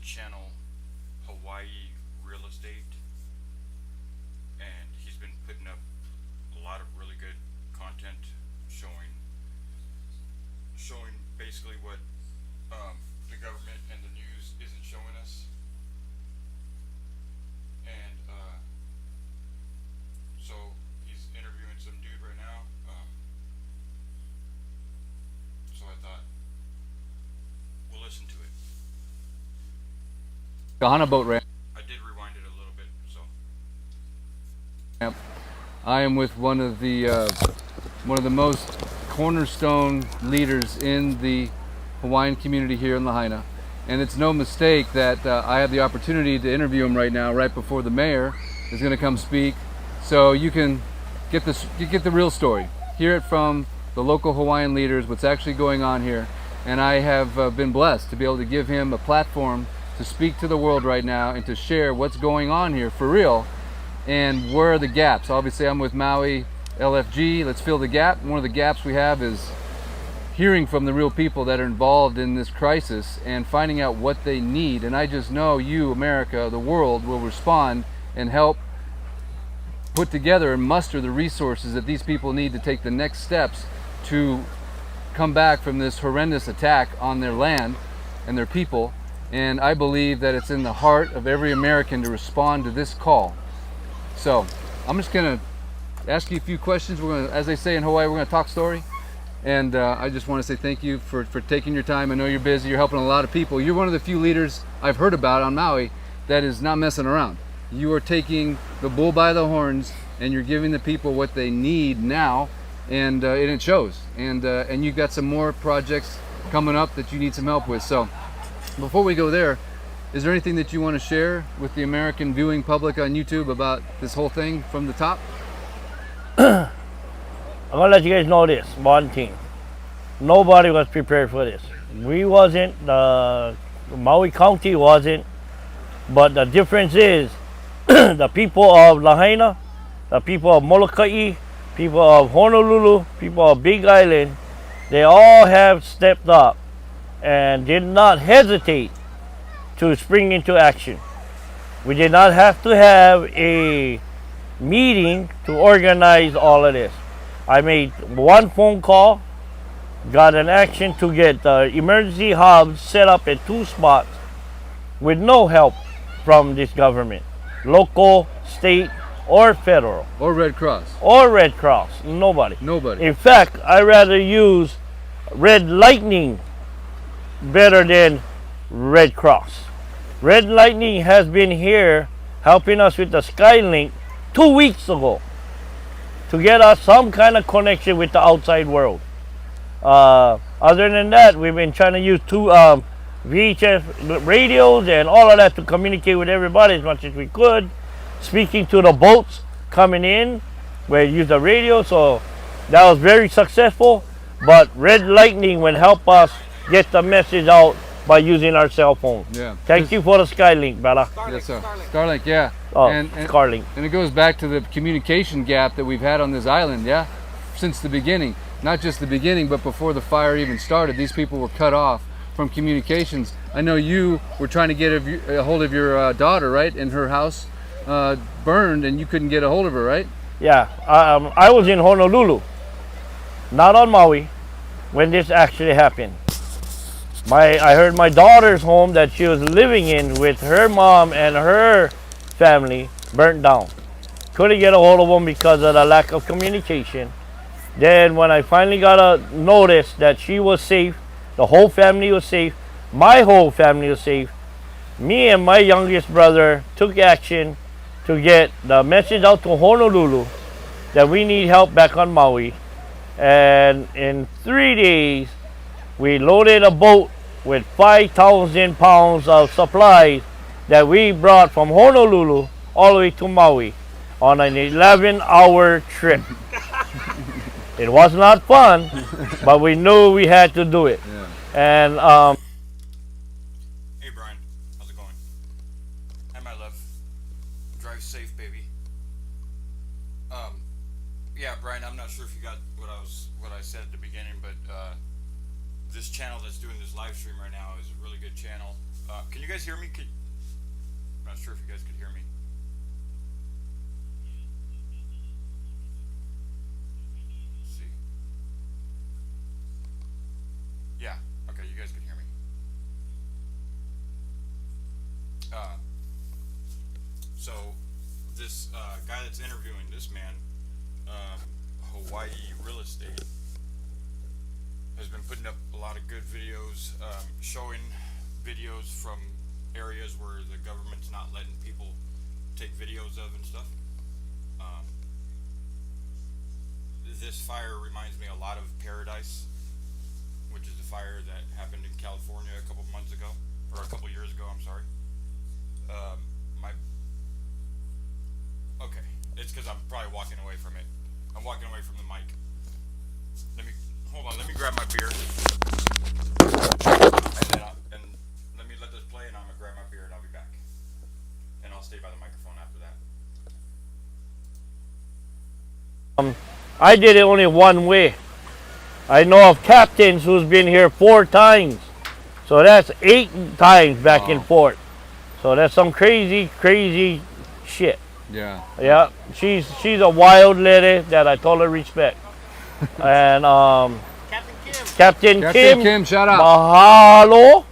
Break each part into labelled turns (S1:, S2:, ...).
S1: channel Hawaii Real Estate, and he's been putting up a lot of really good content showing basically what the government and the news isn't showing us. And so he's interviewing some dude right now. So I thought we'll listen to it.
S2: Kahana boat ramp.
S1: I did rewind it a little bit, so.
S2: I am with one of the most cornerstone leaders in the Hawaiian community here in Lahaina, and it's no mistake that I have the opportunity to interview him right now, right before the mayor is going to come speak, so you can get the real story, hear it from the local Hawaiian leaders, what's actually going on here. And I have been blessed to be able to give him a platform to speak to the world right now and to share what's going on here for real and where are the gaps. Obviously, I'm with Maui LFG. Let's fill the gap. One of the gaps we have is hearing from the real people that are involved in this crisis and finding out what they need. And I just know you, America, the world, will respond and help put together and muster the resources that these people need to take the next steps to come back from this horrendous attack on their land and their people. And I believe that it's in the heart of every American to respond to this call. So I'm just gonna ask you a few questions. We're gonna, as they say in Hawaii, we're gonna talk story. And I just want to say thank you for taking your time. I know you're busy, you're helping a lot of people. You're one of the few leaders I've heard about on Maui that is not messing around. You are taking the bull by the horns and you're giving the people what they need now, and it shows. And you've got some more projects coming up that you need some help with. So before we go there, is there anything that you want to share with the American viewing public on YouTube about this whole thing from the top?
S3: I'm gonna let you guys know this one thing. Nobody was prepared for this. We wasn't, Maui County wasn't, but the difference is the people of Lahaina, the people of Molokai, people of Honolulu, people of Big Island, they all have stepped up and did not hesitate to spring into action. We did not have to have a meeting to organize all of this. I made one phone call, got an action to get the emergency hubs set up at 2 spots with no help from this government, local, state, or federal.
S2: Or Red Cross.
S3: Or Red Cross, nobody.
S2: Nobody.
S3: In fact, I rather use Red Lightning better than Red Cross. Red Lightning has been here helping us with the Skylink 2 weeks ago to get us some kind of connection with the outside world. Other than that, we've been trying to use 2 VHF radios and all of that to communicate with everybody as much as we could. Speaking to the boats coming in, we use the radio, so that was very successful. But Red Lightning will help us get the message out by using our cell phone.
S2: Yeah.
S3: Thank you for the Skylink, brother.
S2: Yes, sir. Starlink, yeah.
S3: Oh,
S2: and
S3: Starlink.
S2: And it goes back to the communication gap that we've had on this island, yeah? Since the beginning. Not just the beginning, but before the fire even started. These people were cut off from communications. I know you were trying to get a hold of your daughter, right? In her house burned, and you couldn't get a hold of her, right?
S3: Yeah. I was in Honolulu, not on Maui, when this actually happened. I heard my daughter's home that she was living in with her mom and her family burnt down. Couldn't get a hold of them because of the lack of communication. Then when I finally got a notice that she was safe, the whole family was safe, my whole family was safe, me and my youngest brother took action to get the message out to Honolulu that we need help back on Maui. And in 3 days, we loaded a boat with 5,000 pounds of supplies that we brought from Honolulu all the way to Maui on an 11-hour trip. It was not fun, but we knew we had to do it.
S2: Yeah.
S3: And
S1: Hey Brian, how's it going? Hi my love. Drive safe, baby. Yeah, Brian, I'm not sure if you got what I said at the beginning, but this channel that's doing this live stream right now is a really good channel. Can you guys hear me? I'm not sure if you guys could hear me. Let's see. Yeah. Okay, you guys can hear me. So this guy that's interviewing this man, Hawaii Real Estate, has been putting up a lot of good videos, showing videos from areas where the government's not letting people take videos of and stuff. This fire reminds me a lot of Paradise, which is the fire that happened in California a couple months ago, or a couple years ago, I'm sorry. Okay, it's because I'm probably walking away from it. I'm walking away from the mic. Hold on, let me grab my beer. And let me let this play, and I'm gonna grab my beer and I'll be back. And I'll stay by the microphone after that.
S3: I did it only one way. I know of captains who's been here 4 times. So that's 8 times back and forth. So that's some crazy, crazy shit.
S2: Yeah.
S3: Yeah. She's a wild lady that I totally respect. And Captain Kim,
S2: shout out.
S3: Mahalo.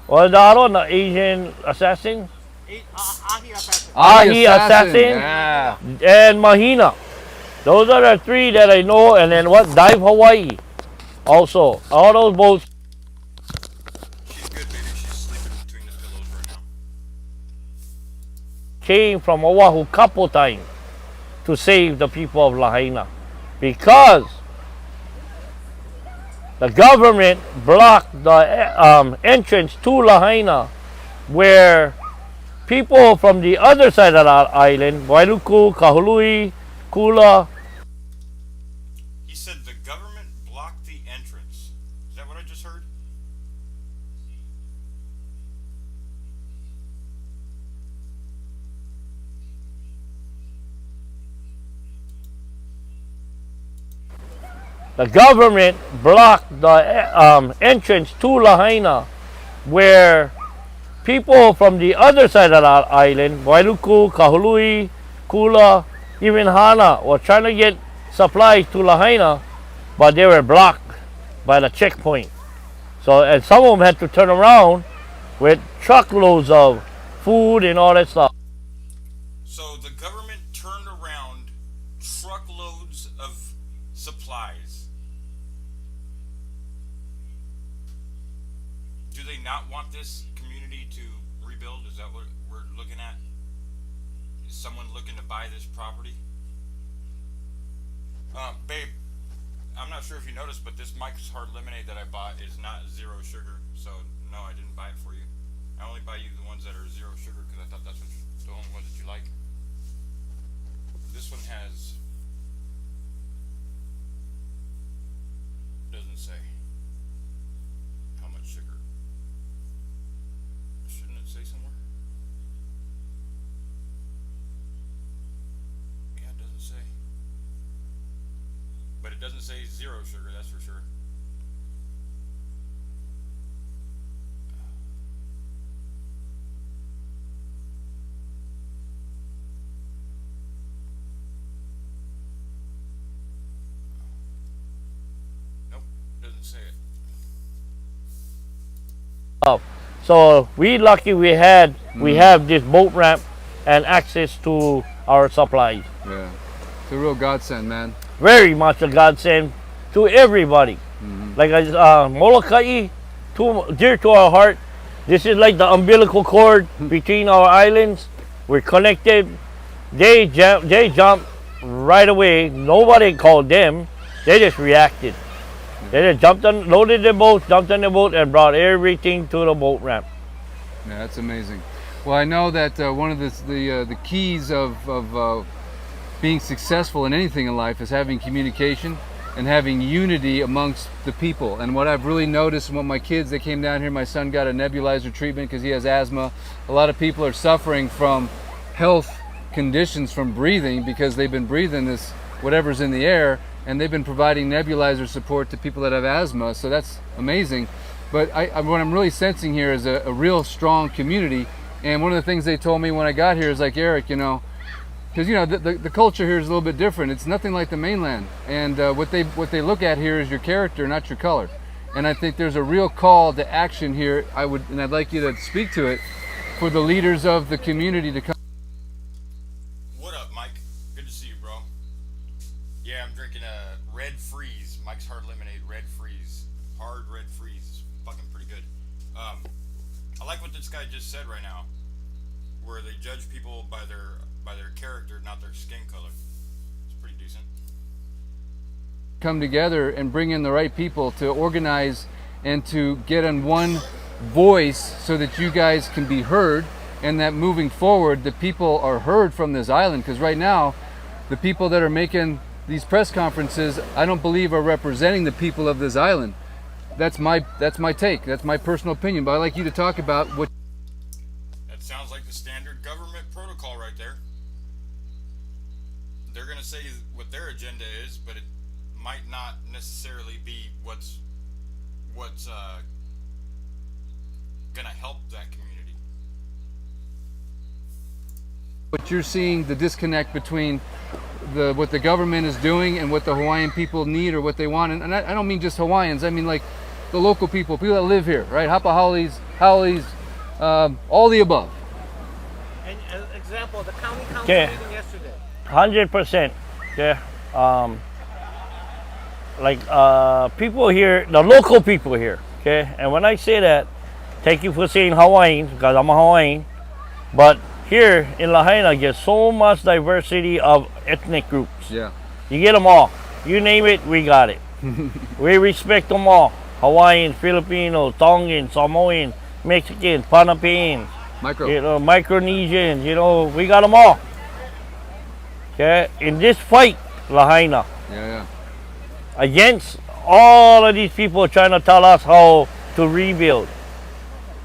S3: What's that on the Asian assassin? Ahi assassin.
S2: Yeah.
S3: And Mahina. Those are the 3 that I know. And then what? Dive Hawaii. Also, all those boats.
S1: She's good, baby. She's sleeping between the pillows right now.
S3: Came from Oahu couple times to save the people of Lahaina because the government blocked the entrance to Lahaina, where people from the other side of the island, Wailuku, Kahului, Kula.
S1: He said the government blocked the entrance. Is that what I just heard?
S3: The government blocked the entrance to Lahaina, where people from the other side of the island, Wailuku, Kahului, Kula, even Hana, were trying to get supplies to Lahaina, but they were blocked by the checkpoint. So, and some of them had to turn around with truckloads of food and all that stuff.
S1: So the government turned around truckloads of supplies. Do they not want this community to rebuild? Is that what we're looking at? Is someone looking to buy this property? Babe, I'm not sure if you noticed, but this Mike's Hard Lemonade that I bought is not 0 sugar. So no, I didn't buy it for you. I only buy you the ones that are 0 sugar because I thought that's the only ones that you like. This one doesn't say how much sugar. Shouldn't it say somewhere? Yeah, it doesn't say. But it doesn't say 0 sugar, that's for sure. Nope, doesn't say it.
S3: So we lucky we have this boat ramp and access to our supplies.
S2: Yeah. It's a real godsend, man.
S3: Very much a godsend to everybody. Like Molokai, dear to our heart. This is like the umbilical cord between our islands. We're connected. They jumped right away. Nobody called them. They just reacted. They just jumped on, loaded the boat, jumped on the boat, and brought everything to the boat ramp.
S2: Yeah, that's amazing. Well, I know that one of the keys of being successful in anything in life is having communication and having unity amongst the people. And what I've really noticed, and what my kids, they came down here, my son got a nebulizer treatment because he has asthma. A lot of people are suffering from health conditions from breathing because they've been breathing this whatever's in the air, and they've been providing nebulizer support to people that have asthma. So that's amazing. But what I'm really sensing here is a real strong community. And one of the things they told me when I got here is like, Eric, you know, because you know the culture here is a little bit different. It's nothing like the mainland, and what they look at here is your character, not your color. And I think there's a real call to action here. I'd like you to speak to it for the leaders of the community to come.
S1: What up, Mike? Good to see you, bro. Yeah, I'm drinking a red freeze, Mike's Hard Lemonade Red Freeze, hard red freeze. It's fucking pretty good. I like what this guy just said right now, where they judge people by their character, not their skin color. It's pretty decent.
S2: Come together and bring in the right people to organize and to get on one voice so that you guys can be heard, and that moving forward the people are heard from this island. Because right now the people that are making these press conferences, I don't believe are representing the people of this island. That's my take, that's my personal opinion, but I'd like you to talk about what.
S1: That sounds like the standard government protocol right there. They're going to say what their agenda is, but it might not necessarily be what's going to help that community.
S2: What you're seeing, the disconnect between what the government is doing and what the Hawaiian people need or what they want, and I don't mean just Hawaiians, I mean like the local people that live here, right? Hapahaolis, Haoles, all the above.
S4: And an example, the county council
S3: Okay.
S4: meeting yesterday.
S3: 100%. Okay. People here, the local people here. Okay. And when I say that, thank you for saying Hawaiians, because I'm a Hawaiian. But here in Lahaina, there's so much diversity of ethnic groups.
S2: Yeah.
S3: You get them all. You name it, we got it. We respect them all. Hawaiians, Filipinos, Tongans, Samoans, Mexicans, Panapians, Micronesians, we got them all. Okay, in this fight, Lahaina, against all of these people trying to tell us how to rebuild,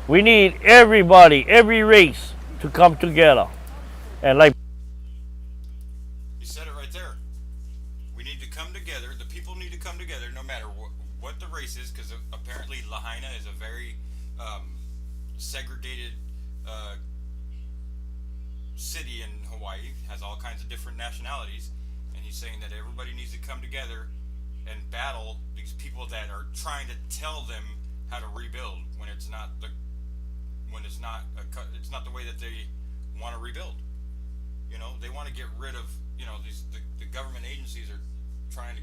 S3: we need everybody, every race to come together. And like
S1: You said it right there. We need to come together. The people need to come together no matter what the race is, because apparently Lahaina is a very segregated city in Hawaii, has all kinds of different nationalities, and he's saying that everybody needs to come together and battle these people that are trying to tell them how to rebuild when it's not the way that they want to rebuild. They want to get rid of the government agencies are trying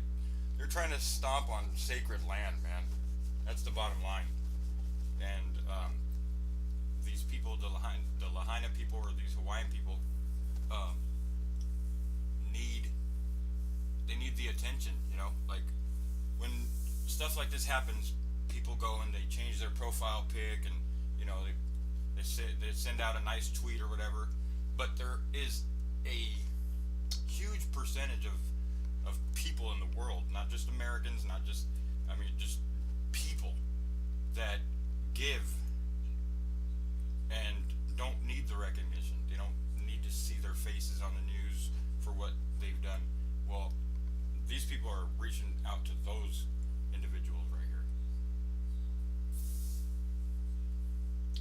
S1: to stomp on sacred land, man. That's the bottom line. And these people, the Lahaina people or these Hawaiian people, need the attention. Like when stuff like this happens, people go and they change their profile pic, and they send out a nice tweet or whatever. But there is a huge percentage of people in the world, not just Americans, just people that give and don't need the recognition. They don't need to see their faces on the news for what they've done. Well, these people are reaching out to those individuals right here.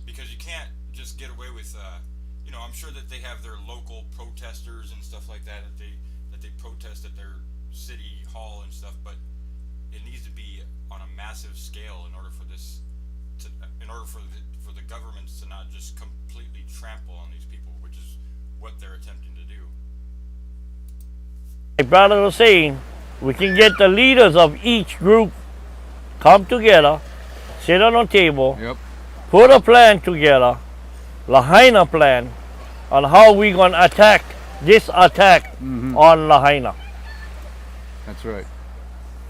S1: Because you can't just get away with, I'm sure that they have their local protesters and stuff like that that they protest at their city hall and stuff, but it needs to be on a massive scale in order for the governments to not just completely trample on these people, which is what they're attempting to do.
S3: my brother was saying, we can get the leaders of each group come together, sit on a table, put a plan together, Lahaina plan, on how we gonna attack this attack on Lahaina.
S2: That's right.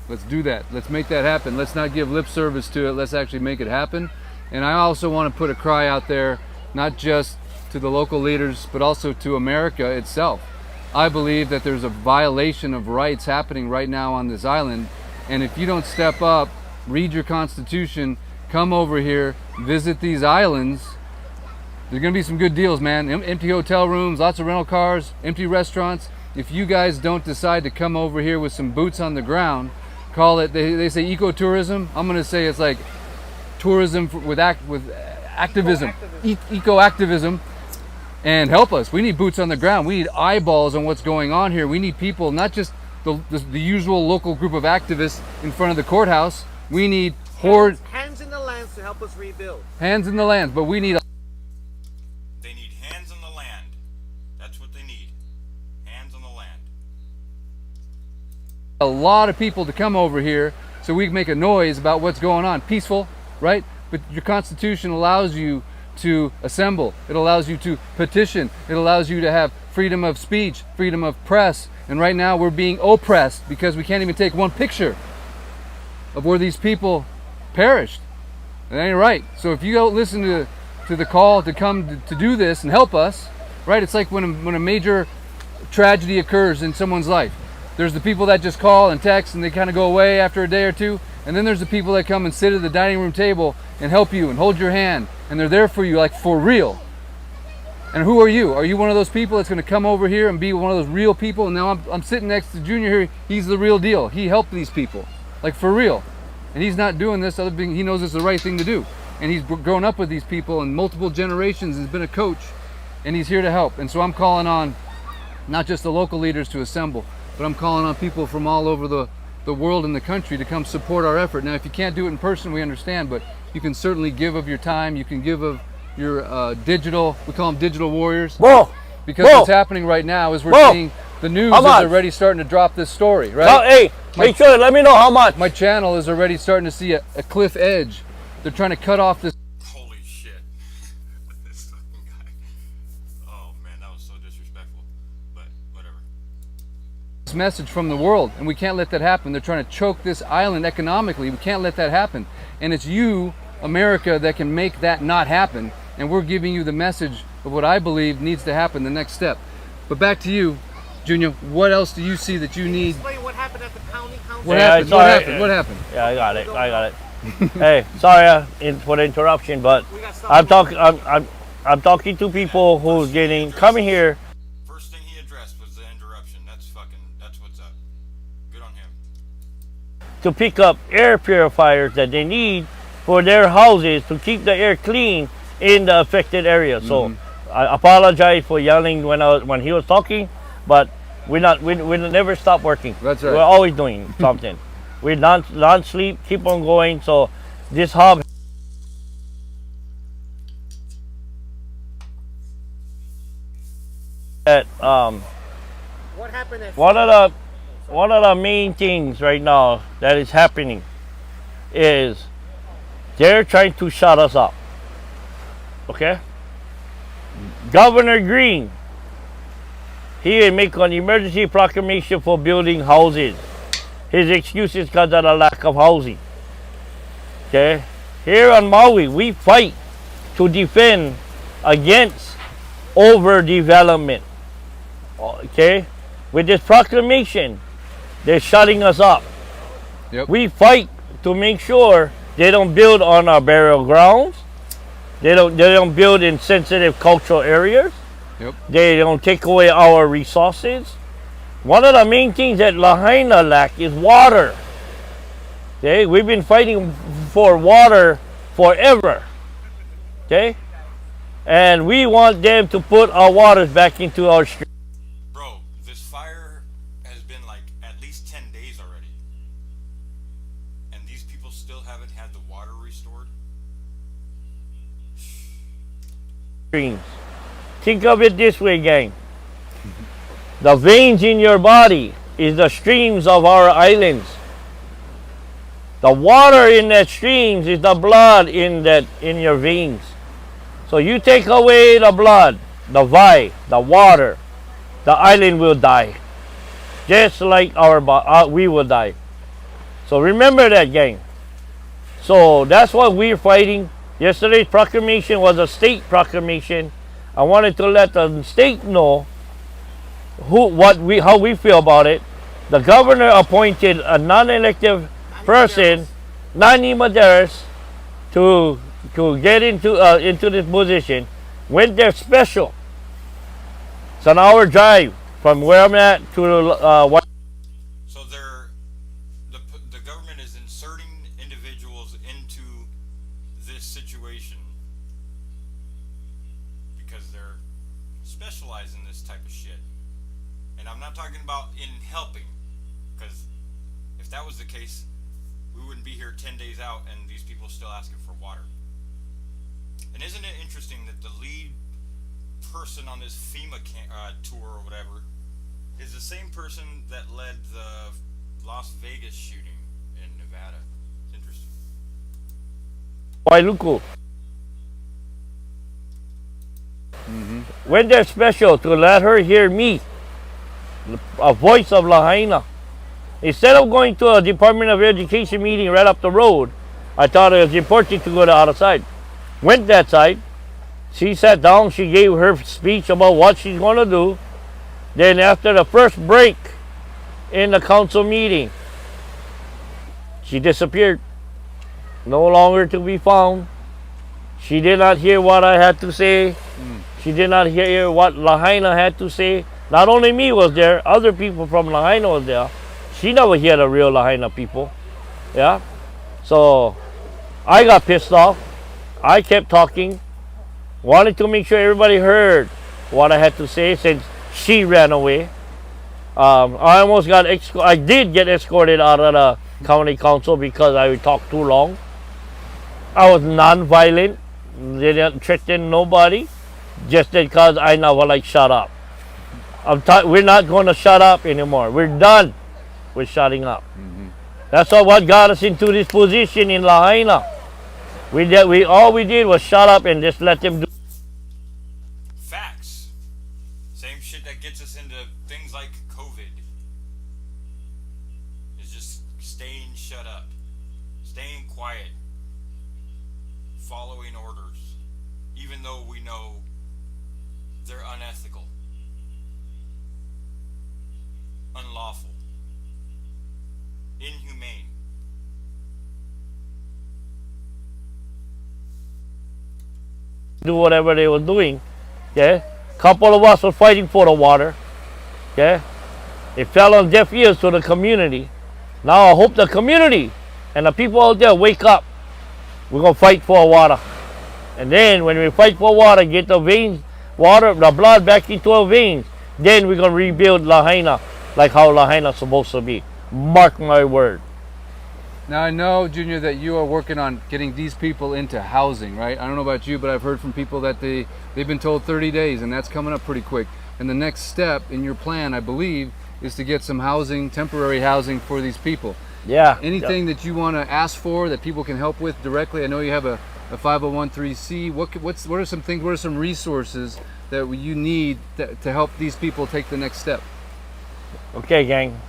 S2: Let's do that. Let's make that happen. Let's not give lip service to it. Let's actually make it happen. And I also want to put a cry out there, not just to the local leaders, but also to America itself. I believe that there's a violation of rights happening right now on this island. And if you don't step up, read your Constitution, come over here, visit these islands, there's going to be some good deals, man. Empty hotel rooms, lots of rental cars, empty restaurants. If you guys don't decide to come over here with some boots on the ground, call it, they say ecotourism. I'm going to say it's like tourism, with activism, eco-activism, and help us. We need boots on the ground. We need eyeballs on what's going on here. We need people, not just the usual local group of activists in front of the courthouse. We need
S4: hands in the lands to help us rebuild.
S2: Hands in the lands, but we need
S1: They need hands on the land. That's what they need. Hands on the land.
S2: a lot of people to come over here so we can make a noise about what's going on. Peaceful, right? But your Constitution allows you to assemble. It allows you to petition. It allows you to have freedom of speech, freedom of press. And right now we're being oppressed because we can't even take one picture of where these people perished. That ain't right. So if you don't listen to the call to come to do this and help us, right? It's like when a major tragedy occurs in someone's life. There's the people that just call and text and they kind of go away after a day or two. And then there's the people that come and sit at the dining room table and help you and hold your hand. And they're there for you, like for real. And who are you? Are you one of those people that's going to come over here and be one of those real people? And now I'm sitting next to Junior here. He's the real deal. He helped these people, like for real. And he's not doing this other thing. He knows it's the right thing to do. And he's grown up with these people in multiple generations. He's been a coach, and he's here to help. And so I'm calling on not just the local leaders to assemble, but I'm calling on people from all over the world and the country to come support our effort. Now, if you can't do it in person, we understand, but you can certainly give of your time. You can give of your digital, we call them digital warriors.
S3: Whoa!
S2: Because what's happening right now is we're seeing the news is already starting to drop this story, right?
S3: Oh, hey, make sure, let me know how much.
S2: My channel is already starting to see a cliff edge. They're trying to cut off this.
S1: Holy shit. This fucking guy. Oh man, that was so disrespectful. But whatever.
S2: Message from the world, and we can't let that happen. They're trying to choke this island economically. We can't let that happen. And it's you, America, that can make that not happen. And we're giving you the message of what I believe needs to happen, the next step. But back to you, Junior. What else do you see that you need?
S4: Explain what happened at the county council.
S2: What happened? What happened? What happened?
S3: Yeah, I got it. Hey, sorry for the interruption, but I'm talking to people who's coming here.
S1: First thing he addressed was the interruption. That's what's up. Good on him.
S3: To pick up air purifiers that they need for their houses to keep the air clean in the affected area. So I apologize for yelling when he was talking, but we never stop working.
S2: That's right.
S3: We're always doing something. We don't sleep, keep on going. So this hub at
S4: What happened at
S3: one of the main things right now that is happening is they're trying to shut us up. Okay? Governor Green, he make an emergency proclamation for building houses. His excuse is because of the lack of housing. Okay? Here on Maui, we fight to defend against overdevelopment. Okay? With this proclamation, they're shutting us up.
S2: Yep.
S3: We fight to make sure they don't build on our burial grounds. They don't build in sensitive cultural areas.
S2: Yep.
S3: They don't take away our resources. One of the main things that Lahaina lack is water. Okay, we've been fighting for water forever. Okay, and we want them to put our waters back into our streets.
S1: Bro, this fire has been like at least 10 days already. And these people still haven't had the water restored?
S3: Streams. Think of it this way, gang. The veins in your body is the streams of our islands. The water in that streams is the blood in your veins. So you take away the blood, the water, the island will die. Just like we will die. So remember that, gang. So that's what we're fighting. Yesterday's proclamation was a state proclamation. I wanted to let the state know how we feel about it. The governor appointed a non-elective person, Nani Maderas, to get into this position. Went there special. It's an hour drive from where I'm at to
S1: So the government is inserting individuals into I'm not talking about in helping, because if that was the case, we wouldn't be here 10 days out and these people still asking for water. And isn't it interesting that the lead person on this FEMA tour or whatever is the same person that led the Las Vegas shooting in Nevada? It's interesting.
S3: Wailuku. Went there special to let her hear me, a voice of Lahaina. Instead of going to a Department of Education meeting right up the road, I thought it was important to go to the other side. Went that side. She sat down. She gave her speech about what she's going to do. Then after the first break in the council meeting, she disappeared. No longer to be found. She did not hear what I had to say. She did not hear what Lahaina had to say. Not only me was there, other people from Lahaina was there. She never heard the real Lahaina people. Yeah? So I got pissed off. I kept talking. Wanted to make sure everybody heard what I had to say since she ran away. I almost got I did get escorted out of the county council because I talked too long. I was non-violent. They didn't threaten nobody. Just because I never like shut up. We're not going to shut up anymore. We're done with shutting up. That's what got us into this position in Lahaina. All we did was shut up and just let them do.
S1: Facts. Same shit that gets us into things like COVID. Is just staying shut up. Staying quiet. Following orders. Even though we know they're unethical. Unlawful. Inhumane.
S3: Do whatever they were doing. Okay? Couple of us were fighting for the water. Okay? It fell on deaf ears to the community. Now I hope the community and the people out there wake up. We're gonna fight for water. And then when we fight for water, get the veins, water, the blood back into our veins, then we're gonna rebuild Lahaina like how Lahaina's supposed to be. Mark my word.
S2: Now I know, Junior, that you are working on getting these people into housing, right? I don't know about you, but I've heard from people that they've been told 30 days, and that's coming up pretty quick. And the next step in your plan, I believe, is to get some housing, temporary housing for these people.
S3: Yeah.
S2: Anything that you want to ask for that people can help with directly? I know you have a 501(c)(3). What are some things? What are some resources that you need to help these people take the next step?
S3: Okay, gang.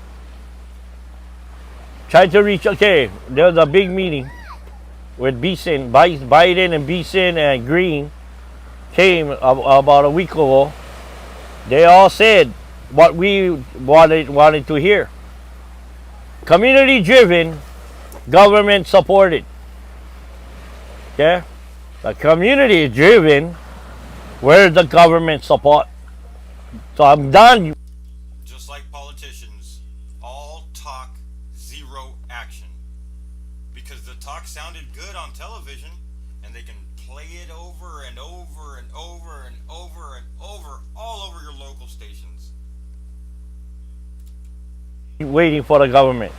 S3: Try to reach. Okay, there was a big meeting with Biden and Beeson and Green came about a week ago. They all said what we wanted to hear. Community driven, government supported. Okay? The community is driven, where's the government support? So I'm done.
S1: Just like politicians, all talk, zero action. Because the talk sounded good on television, and they can play it over and over and over and over and over all over your local stations.
S3: Waiting for the government.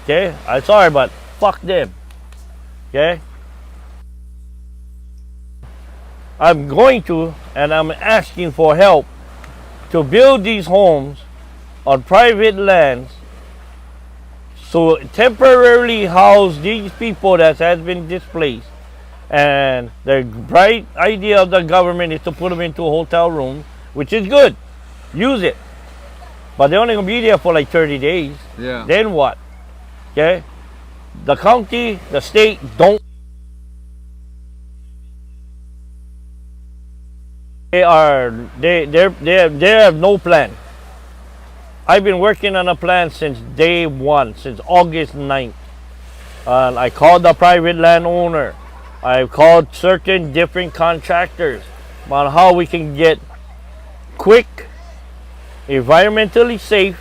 S3: Okay? I'm sorry, but fuck them. Okay? I'm going to, and I'm asking for help to build these homes on private lands so temporarily house these people that has been displaced. And the bright idea of the government is to put them into a hotel room, which is good. Use it. But they're only going to be there for like 30 days.
S2: Yeah.
S3: Then what? Okay? The county, the state don't. They have no plan. I've been working on a plan since day one, since August 9th. And I called the private landowner. I've called certain different contractors on how we can get quick, environmentally safe,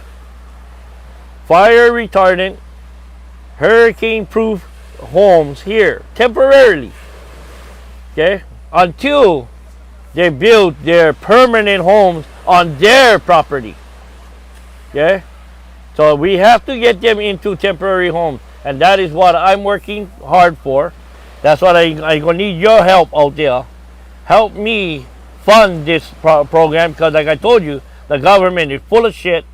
S3: fire retardant, hurricane proof homes here temporarily. Okay? Until they build their permanent homes on their property. Okay? So we have to get them into temporary homes. And that is what I'm working hard for. That's what I'm going to need your help out there. Help me fund this program because, like I told you, the government is full of shit.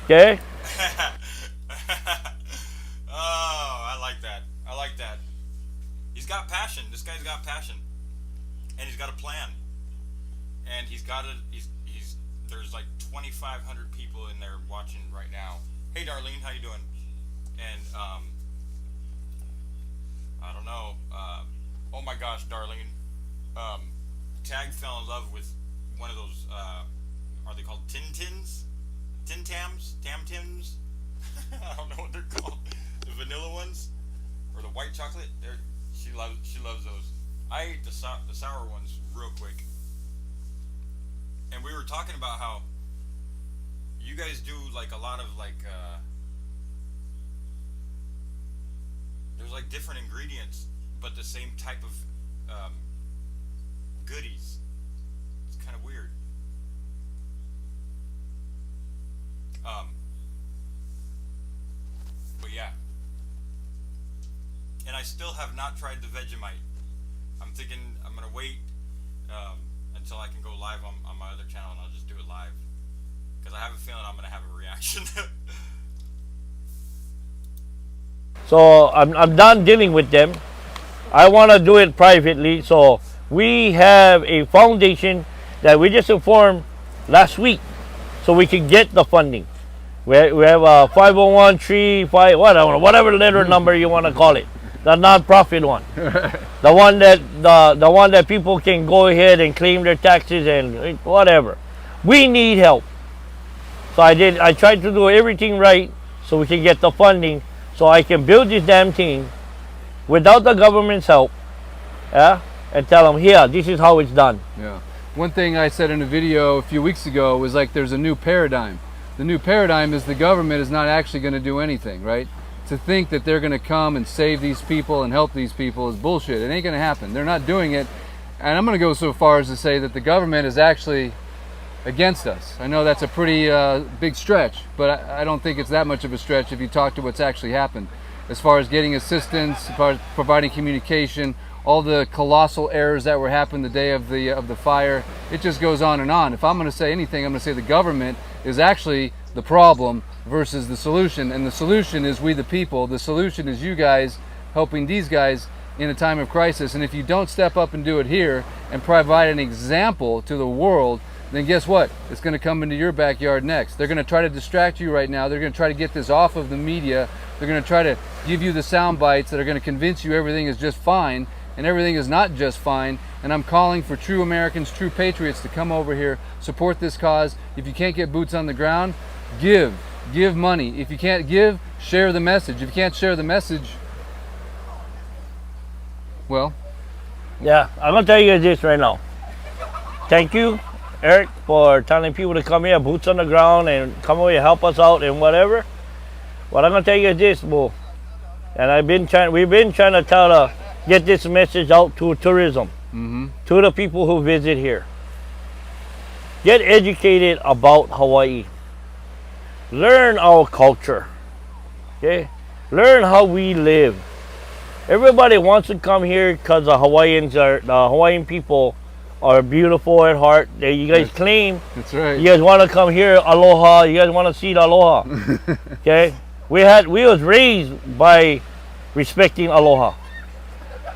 S3: Okay?
S1: Oh, I like that. I like that. He's got passion. This guy's got passion, and he's got a plan. And he's got a. He's. There's like 2,500 people in there watching right now. Hey, Darlene, how you doing? And I don't know. Oh my gosh, Darlene. Tag fell in love with one of those. Are they called Tintins? Tintams? Tam-Tims? I don't know what they're called. The vanilla ones? Or the white chocolate? She loves those. I ate the sour ones real quick. And we were talking about how you guys do like a lot of like there's like different ingredients but the same type of goodies. It's kind of weird. But yeah. And I still have not tried the Vegemite. I'm thinking I'm gonna wait until I can go live on my other channel, and I'll just do it live because I have a feeling I'm gonna have a reaction.
S3: So I'm done dealing with them. I want to do it privately. So we have a foundation that we just informed last week, so we can get the funding. We have a 501(c)(5), whatever letter number you want to call it, the non-profit one, the one that people can go ahead and claim their taxes and whatever. We need help. So I tried to do everything right so we can get the funding, so I can build this damn thing without the government's help, yeah, and tell them, here, this is how it's done.
S2: Yeah. One thing I said in a video a few weeks ago was like there's a new paradigm. The new paradigm is the government is not actually going to do anything, right? To think that they're going to come and save these people and help these people is bullshit. It ain't going to happen. They're not doing it. And I'm going to go so far as to say that the government is actually against us. I know that's a pretty big stretch, but I don't think it's that much of a stretch if you talk to what's actually happened. As far as getting assistance, as far as providing communication, all the colossal errors that were happened the day of the fire, it just goes on and on. If I'm going to say anything, I'm going to say the government is actually the problem versus the solution, and the solution is we the people. The solution is you guys helping these guys in a time of crisis. And if you don't step up and do it here and provide an example to the world, then guess what? It's going to come into your backyard next. They're going to try to distract you right now. They're going to try to get this off of the media. They're going to try to give you the sound bites that are going to convince you everything is just fine, and everything is not just fine. And I'm calling for true Americans, true patriots to come over here, support this cause. If you can't get boots on the ground, give money. If you can't give, share the message. If you can't share the message, well,
S3: yeah, I'm gonna tell you guys this right now. Thank you, Eric, for telling people to come here, boots on the ground, and come over here, help us out and whatever. What I'm gonna tell you is this, boo. And we've been trying to get this message out to tourism, to the people who visit here. Get educated about Hawaii. Learn our culture. Okay? Learn how we live. Everybody wants to come here because the Hawaiian people are beautiful at heart. You guys claim
S2: that's right.
S3: You guys want to come here, aloha. You guys want to see the aloha. Okay? We was raised by respecting aloha.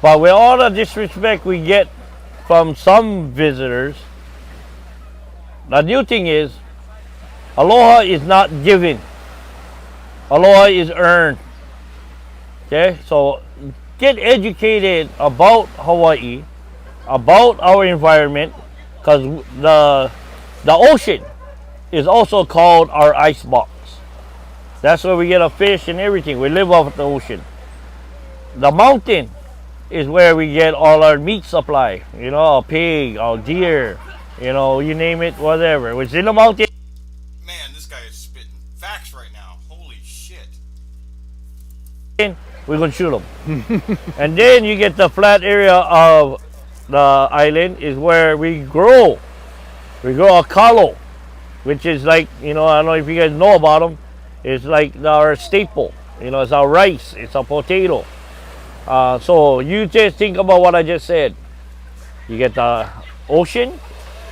S3: But with all the disrespect we get from some visitors, the new thing is, aloha is not given. Aloha is earned. Okay? So get educated about Hawaii, about our environment, because the ocean is also called our ice box. That's where we get our fish and everything. We live off the ocean. The mountain is where we get all our meat supply. You know, our pig, our deer, you know, you name it, whatever. It's in the mountain.
S1: Man, this guy is spitting facts right now. Holy shit.
S3: We're going to shoot them. And then you get the flat area of the island is where we grow. We grow a kalo. which is like, I don't know if you guys know about them. It's like our staple. It's our rice. It's our potato. So you just think about what I just said. You get the ocean,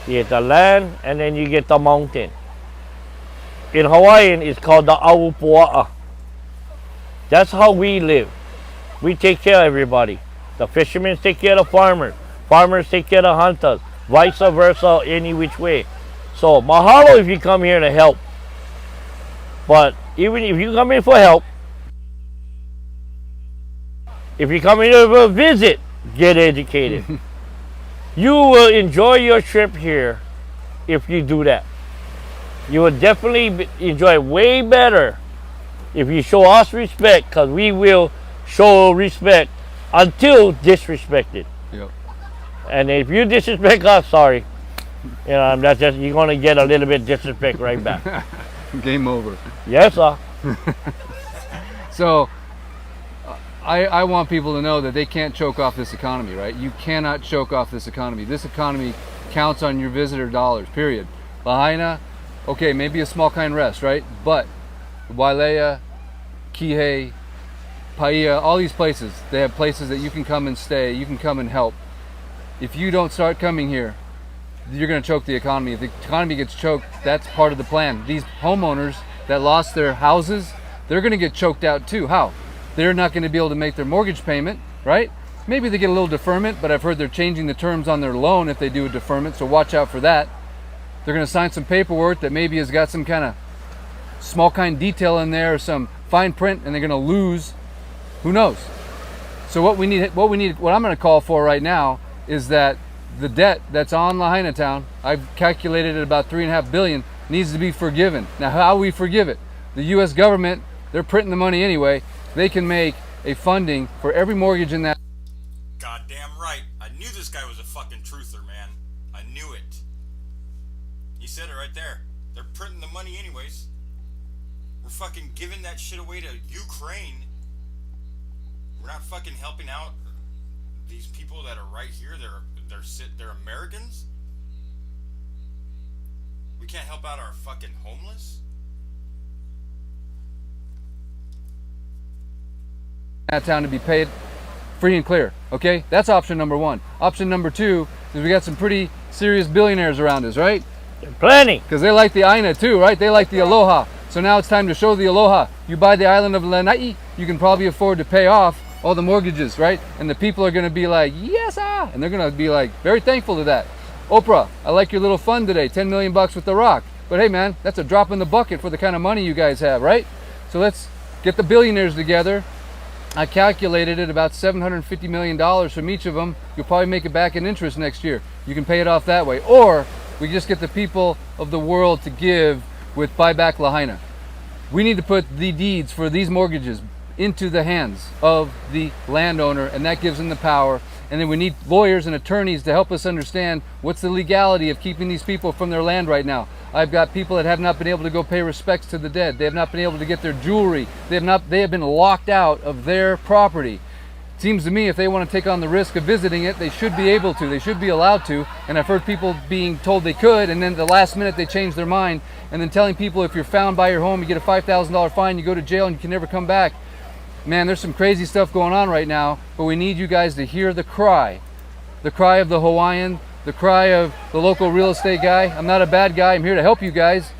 S3: you get the land, and then you get the mountain. In Hawaiian, it's called the aupua'a. That's how we live. We take care of everybody. The fishermen take care of the farmers. Farmers take care of hunters. Vice versa, any which way. So mahalo if you come here to help. But even if you come in for help, if you come in for a visit, get educated. You will enjoy your trip here if you do that. You will definitely enjoy it way better if you show us respect, because we will show respect until disrespected.
S2: Yep.
S3: And if you disrespect us, sorry. That's just, you're going to get a little bit disrespect right back.
S2: Game over.
S3: Yes, sir.
S2: So I want people to know that they can't choke off this economy, right? You cannot choke off this economy. This economy counts on your visitor dollars, period. Lahaina, okay, maybe a small kind rest, right? But Wailea, Kihei, Paia, all these places, they have places that you can come and stay, you can come and help. If you don't start coming here, you're going to choke the economy. If the economy gets choked, that's part of the plan. These homeowners that lost their houses, they're going to get choked out too. How? They're not going to be able to make their mortgage payment, right? Maybe they get a little deferment, but I've heard they're changing the terms on their loan if they do a deferment, so watch out for that. They're going to sign some paperwork that maybe has got some kind of small kind detail in there or some fine print, and they're going to lose. Who knows? So what I'm going to call for right now is that the debt that's on Lahaina Town, I've calculated at about $3.5 billion, needs to be forgiven. Now, how we forgive it? The U.S. government, they're printing the money anyway. They can make a funding for every mortgage in that.
S1: Goddamn right. I knew this guy was a fucking truther, man. I knew it. He said it right there. They're printing the money anyways. We're fucking giving that shit away to Ukraine. We're not fucking helping out these people that are right here. They're Americans. We can't help out our fucking homeless.
S2: That town to be paid free and clear. Okay, that's option number one. Option number two is we got some pretty serious billionaires around us, right?
S3: Plenty.
S2: Because they like the Aina too, right? They like the aloha. So now it's time to show the aloha. You buy the island of Lanai, you can probably afford to pay off all the mortgages, right? And the people are going to be like, yes, ah, and they're going to be like very thankful to that. Oprah, I like your little fund today, 10 million bucks with The Rock. But hey, man, that's a drop in the bucket for the kind of money you guys have, right? So let's get the billionaires together. I calculated it about $750 million from each of them. You'll probably make it back in interest next year. You can pay it off that way. Or we just get the people of the world to give with Buy Back Lahaina. We need to put the deeds for these mortgages into the hands of the landowner, and that gives them the power. And then we need lawyers and attorneys to help us understand what's the legality of keeping these people from their land right now. I've got people that have not been able to go pay respects to the dead. They have not been able to get their jewelry. They have been locked out of their property. It seems to me if they want to take on the risk of visiting it, they should be able to. They should be allowed to. And I've heard people being told they could, and then the last minute they change their mind, and then telling people if you're found by your home, you get a $5,000 fine, you go to jail, and you can never come back. Man, there's some crazy stuff going on right now, but we need you guys to hear the cry of the Hawaiian, the cry of the local real estate guy. I'm not a bad guy, I'm here to help you guys.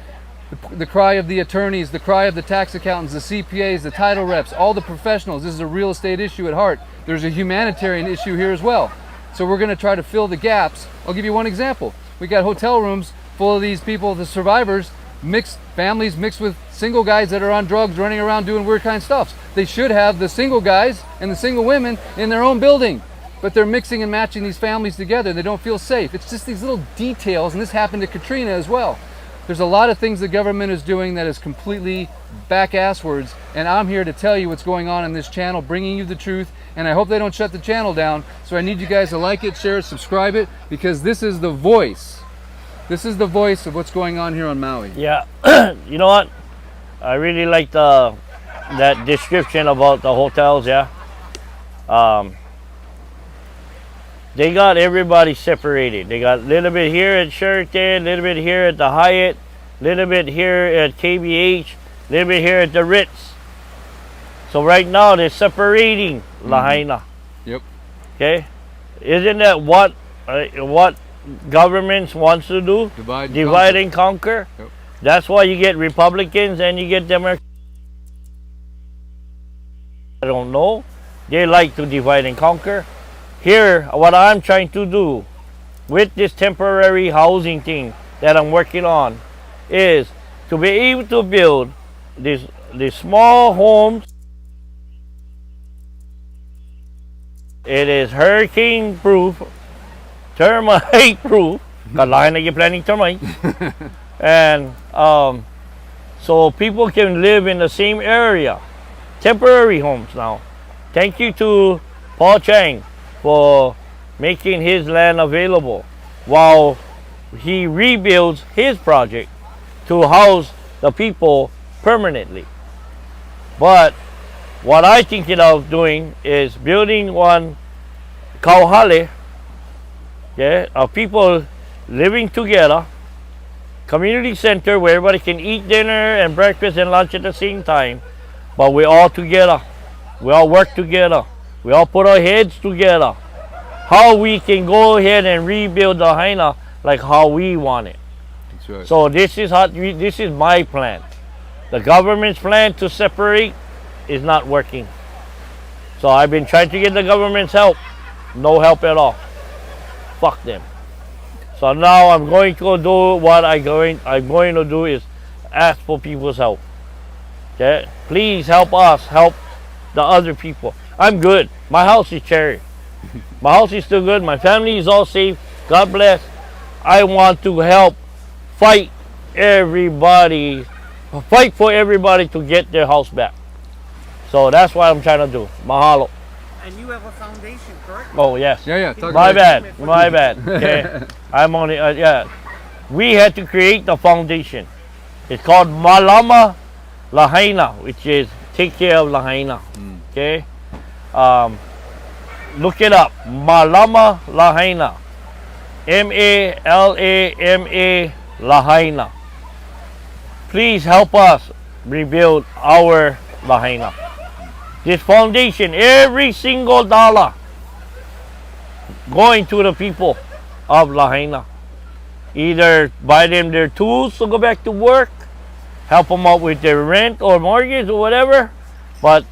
S2: The cry of the attorneys, the cry of the tax accountants, the CPAs, the title reps, all the professionals. This is a real estate issue at heart. There's a humanitarian issue here as well. So we're going to try to fill the gaps. I'll give you one example. We got hotel rooms full of these people, the survivors, families mixed with single guys that are on drugs, running around doing weird kind of stuff. They should have the single guys and the single women in their own building, but they're mixing and matching these families together. They don't feel safe. It's just these little details, and this happened to Katrina as well. There's a lot of things the government is doing that is completely back-asswards, and I'm here to tell you what's going on in this channel, bringing you the truth, and I hope they don't shut the channel down. So I need you guys to like it, share it, subscribe it, because this is the voice. This is the voice of what's going on here on Maui.
S3: Yeah, you know what? I really like that description about the hotels, yeah. They got everybody separated. They got a little bit here at Sheraton, a little bit here at the Hyatt, little bit here at KBH, little bit here at the Ritz. So right now they're separating Lahaina.
S2: Yep.
S3: Okay, isn't that what governments wants to do? Divide and conquer.
S2: Yep.
S3: That's why you get Republicans and you get Democrats. I don't know. They like to divide and conquer. Here, what I'm trying to do with this temporary housing thing that I'm working on is to be able to build these small homes. It is hurricane proof, termite proof, because Lahaina you're planning termite. And so people can live in the same area. Temporary homes now. Thank you to Paul Chang for making his land available while he rebuilds his project to house the people permanently. But what I'm thinking of doing is building one kauhale, of people living together, community center where everybody can eat dinner and breakfast and lunch at the same time, but we're all together. We all work together. We all put our heads together. How we can go ahead and rebuild the Lahaina like how we want it.
S2: That's right.
S3: So this is my plan. The government's plan to separate is not working. So I've been trying to get the government's help. No help at all. Fuck them. So now I'm going to do what I'm going to do is ask for people's help. Okay? Please help us, help the other people. I'm good. My house is cherry. My house is still good. My family is all safe. God bless. I want to help fight everybody, fight for everybody to get their house back. So that's what I'm trying to do. Mahalo.
S4: And you have a foundation, correct?
S3: Oh yes.
S2: Yeah.
S3: My bad. My bad. Okay. I'm on it. Yeah. We had to create the foundation. It's called Malama Lahaina, which is take care of Lahaina. Okay. Look it up. Malama Lahaina. Malama Lahaina. Please help us rebuild our Lahaina. This foundation, every single dollar going to the people of Lahaina. Either buy them their tools to go back to work, help them out with their rent or mortgage or whatever. But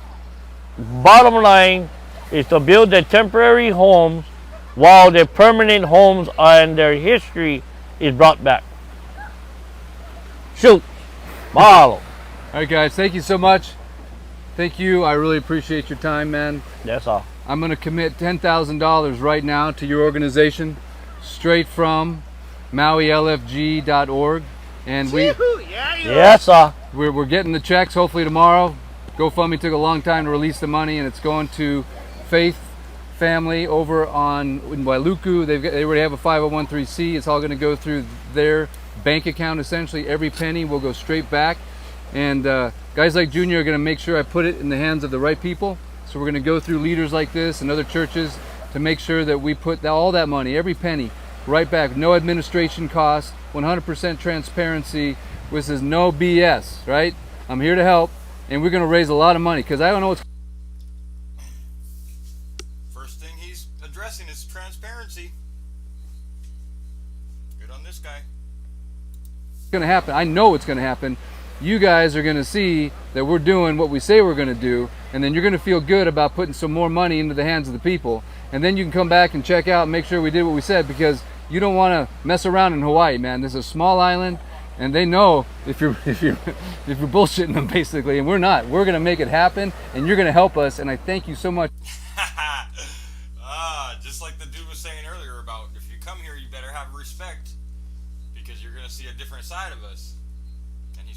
S3: bottom line is to build the temporary homes while the permanent homes and their history is brought back. Shoot. Mahalo.
S2: All right, guys. Thank you so much. Thank you. I really appreciate your time, man.
S3: That's all.
S2: I'm going to commit $10,000 right now to your organization, straight from MauiLFG.org, and
S3: Yes, sir.
S2: we're getting the checks hopefully tomorrow. GoFundMe took a long time to release the money, and it's going to Faith Family over in Wailuku. They already have a 501(c). It's all going to go through their bank account. Essentially, every penny will go straight back. And guys like Junior are going to make sure I put it in the hands of the right people. So we're going to go through leaders like this and other churches to make sure that we put all that money, every penny, right back. No administration cost, 100% transparency. This is no BS, right? I'm here to help, and we're going to raise a lot of money because I don't know what's
S1: First thing he's addressing is transparency. Good on this guy.
S2: going to happen. I know what's going to happen. You guys are going to see that we're doing what we say we're going to do, and then you're going to feel good about putting some more money into the hands of the people, and then you can come back and check out and make sure we did what we said, because you don't want to mess around in Hawaii, man. This is a small island, and they know if you're bullshitting them, basically, and we're not. We're going to make it happen, and you're going to help us, and I thank you so much.
S1: Just like the dude was saying earlier about if you come here, you better have respect, because you're going to see a different side of us.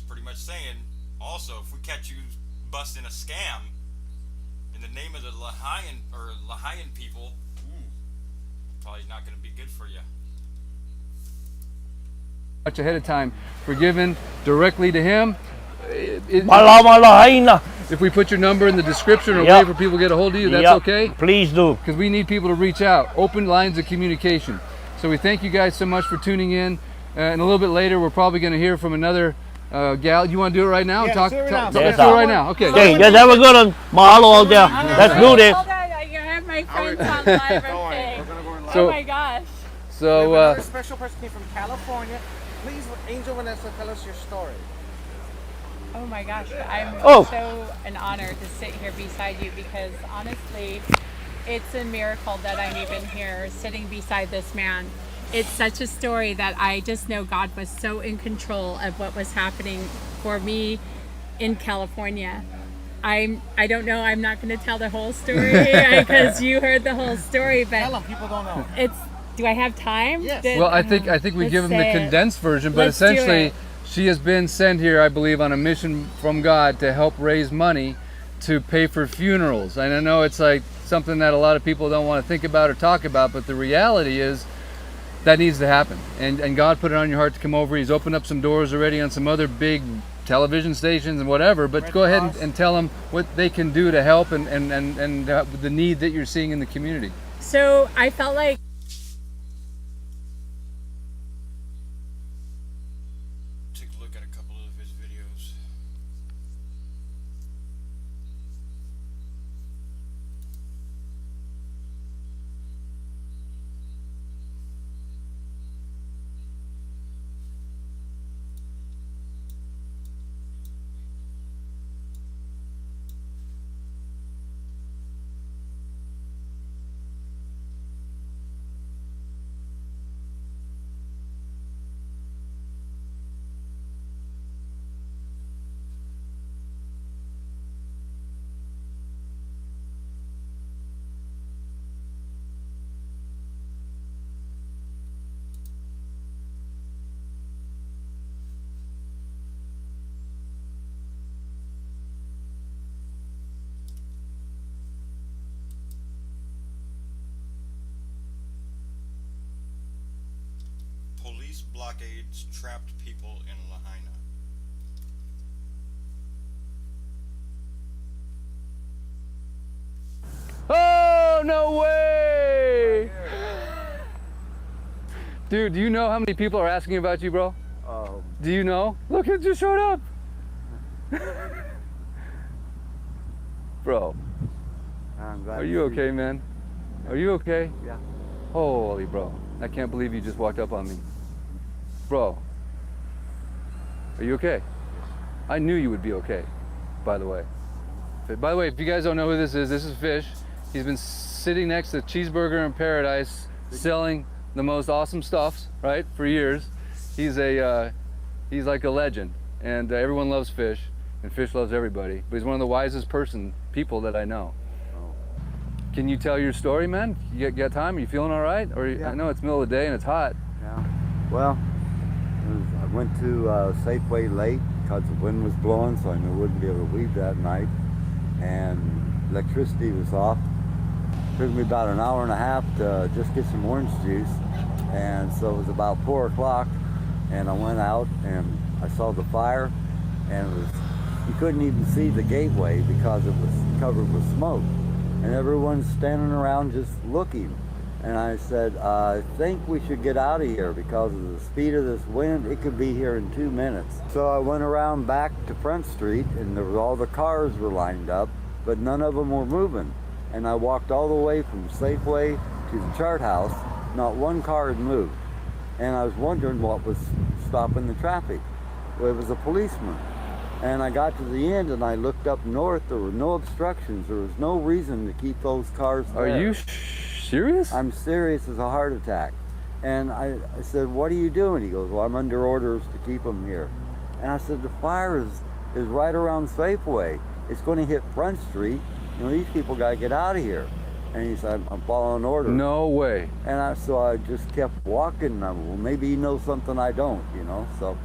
S1: Pretty much saying also, if we catch you busting a scam in the name of the Hawaiian people, probably not going to be good for you.
S2: Much ahead of time for giving directly to him.
S3: Malama Lahaina.
S2: If we put your number in the description or
S3: Yep.
S2: way for people to get a hold of you, that's okay?
S3: Please do.
S2: Because we need people to reach out. Open lines of communication. So we thank you guys so much for tuning in. and a little bit later, we're probably going to hear from another gal. You want to do it right now?
S4: Yeah,
S2: talk,
S4: let's do it
S2: talk-
S4: now.
S2: let's
S3: Yes,
S2: do it
S3: sir.
S2: right now. Okay.
S3: Okay, guys have a good one. Mahalo out there. Let's do this.
S5: Hold on, I have my friends on live. Okay.
S2: So-
S5: Oh my gosh.
S2: So,
S4: Another special person came from California. Please, Angel Vanessa, tell us your story.
S5: Oh my gosh. I'm
S3: Oh.
S5: so an honor to sit here beside you because honestly, it's a miracle that I'm even here sitting beside this man. It's such a story that I just know God was so in control of what was happening for me in California. I don't know. I'm not going to tell the whole story because you heard the whole story,
S4: Tell
S5: but
S4: them, people don't know.
S5: it's. Do I have time?
S4: Yes.
S5: To-
S2: well, I think we
S5: Let's
S2: give him the
S5: say it.
S2: condensed version, but
S5: Let's do
S2: essentially,
S5: it.
S2: she has been sent here, I believe, on a mission from God to help raise money to pay for funerals. And I know it's like something that a lot of people don't want to think about or talk about, but the reality is that needs to happen. And God put it on your heart to come over. He's opened up some doors already on some other big television stations and whatever, but
S4: Red
S2: go ahead
S4: Cross.
S2: and tell them what they can do to help and the need that you're seeing in the community.
S5: So I felt like
S1: Take a look at a couple of his videos. Police blockades trapped people in Lahaina.
S2: Oh, no way! Dude, do you know how many people are asking about you, bro? Do you know? Look, it just showed up. Bro,
S6: I'm glad
S2: are
S6: to
S2: you
S6: see
S2: okay, man? Are you okay?
S6: Yeah.
S2: Holy bro, I can't believe you just walked up on me. Bro, are you okay? I knew you would be okay, by the way. By the way, if you guys don't know who this is Fish. He's been sitting next to Cheeseburger in Paradise, selling the most awesome stuffs, right, for years. He's like a legend, and everyone loves Fish, and Fish loves everybody. But he's one of the wisest people that I know.
S6: Oh.
S2: Can you tell your story, man? You got time? Are you feeling all right? Or
S6: Yeah.
S2: I know it's middle of the day and it's hot.
S6: Yeah. Well, I went to Safeway late because the wind was blowing, so I knew I wouldn't be able to leave that night. And electricity was off. Took me about an hour and a half to just get some orange juice. And so it was about 4 o'clock, and I went out and I saw the fire, and you couldn't even see the gateway because it was covered with smoke. And everyone's standing around just looking. And I said, I think we should get out of here because of the speed of this wind. It could be here in 2 minutes. So I went around back to Front Street, and all the cars were lined up, but none of them were moving. And I walked all the way from Safeway to the Chart House. Not one car had moved. And I was wondering what was stopping the traffic. Well, it was a policeman. And I got to the end and I looked up north. There were no obstructions. There was no reason to keep those cars there.
S2: Are you serious?
S6: I'm serious as a heart attack. And I said, what are you doing? He goes, well, I'm under orders to keep them here. And I said, the fire is right around Safeway. It's going to hit Front Street. You know, these people got to get out of here. And he said, I'm following orders.
S2: No way.
S6: And so I just kept walking. Well, maybe he knows something I don't, you know. So,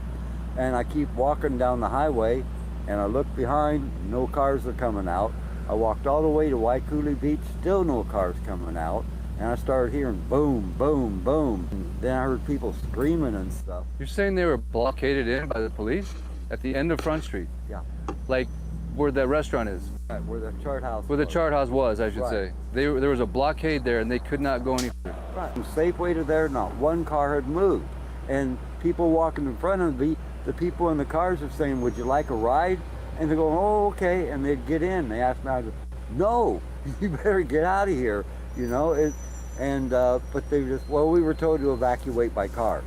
S6: and I keep walking down the highway, and I look behind, no cars are coming out. I walked all the way to Waikuli Beach, still no cars coming out. And I started hearing boom, boom, boom. And then I heard people screaming and stuff.
S2: You're saying they were blockaded in by the police at the end of Front Street?
S6: Yeah.
S2: Like where the restaurant is?
S6: Right, where the Chart House
S2: Where the
S6: was.
S2: Chart House was, I should
S6: Right.
S2: say. There was a blockade there and they could not go any further.
S6: Right. From Safeway to there, not one car had moved. And people walking in front of me, the people in the cars are saying, "Would you like a ride?" And they're going, "Oh, okay." And they'd get in. They asked me, I go, "No, you better get out of here." You know, but they just, well, we were told to evacuate by car.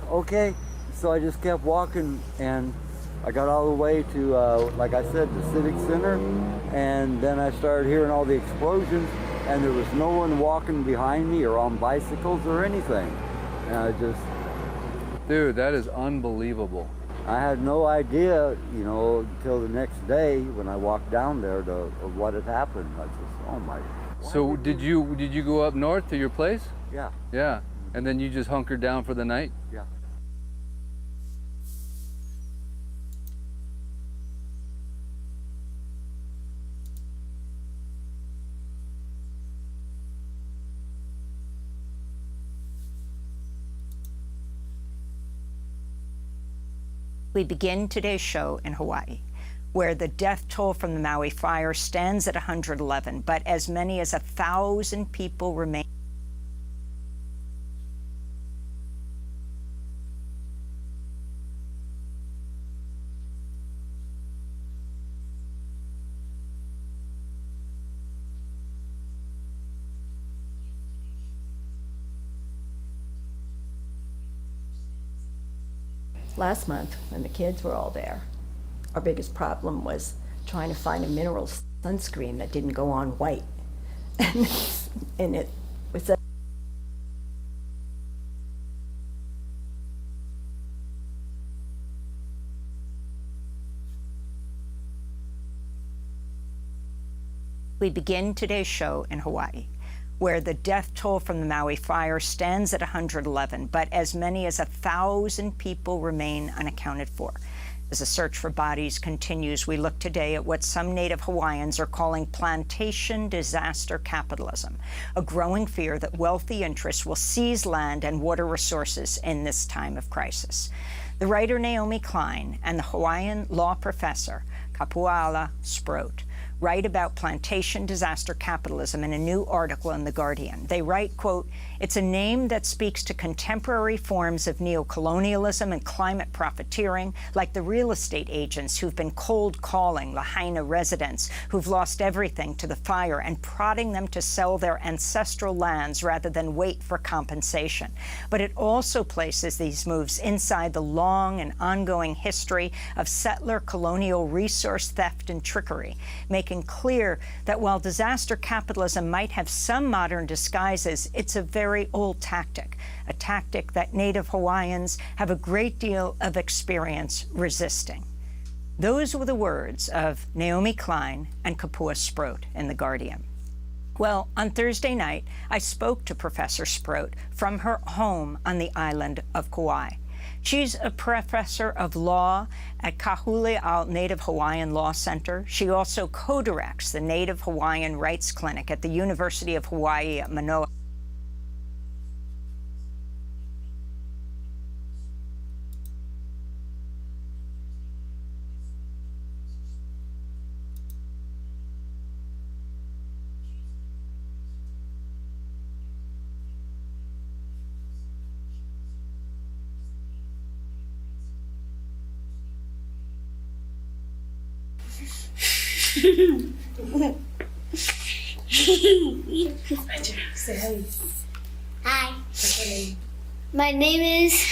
S6: Okay. So I just kept walking, and I got all the way to, like I said, the Civic Center, and then I started hearing all the explosions, and there was no one walking behind me or on bicycles or anything. And I just...
S2: Dude, that is unbelievable.
S6: I had no idea, you know, until the next day when I walked down there of what had happened. I just, oh my...
S2: So did you go up north to your place?
S6: Yeah.
S2: Yeah. And then you just hunkered down for the night?
S6: Yeah.
S7: We begin today's show in Hawaii, where the death toll from the Maui fire stands at 111, but as many as 1,000 people remain.
S8: Last month, when the kids were all there, our biggest problem was trying to find a mineral sunscreen that didn't go on white. And it was a
S7: We begin today's show in Hawaii, where the death toll from the Maui fire stands at 111, but as many as 1,000 people remain unaccounted for. As the search for bodies continues, we look today at what some Native Hawaiians are calling plantation disaster capitalism, a growing fear that wealthy interests will seize land and water resources in this time of crisis. The writer Naomi Klein and the Hawaiian law professor Kapuala Sproat write about plantation disaster capitalism in a new article in The Guardian. They write, quote, "It's a name that speaks to contemporary forms of neocolonialism and climate profiteering, like the real estate agents who've been cold calling Lahaina residents who've lost everything to the fire and prodding them to sell their ancestral lands rather than wait for compensation. But it also places these moves inside the long and ongoing history of settler colonial resource theft and trickery, making clear that while disaster capitalism might have some modern disguises, it's a very old tactic, a tactic that Native Hawaiians have a great deal of experience resisting." Those were the words of Naomi Klein and Kapua Sproat in The Guardian. Well, on Thursday night, I spoke to Professor Sproat from her home on the island of Kauai. She's a professor of law at Kahuli'au Native Hawaiian Law Center. She also co-directs the Native Hawaiian Rights Clinic at the University of Hawaii at Manoa.
S9: Say hi. Hi. What's your name? My name is...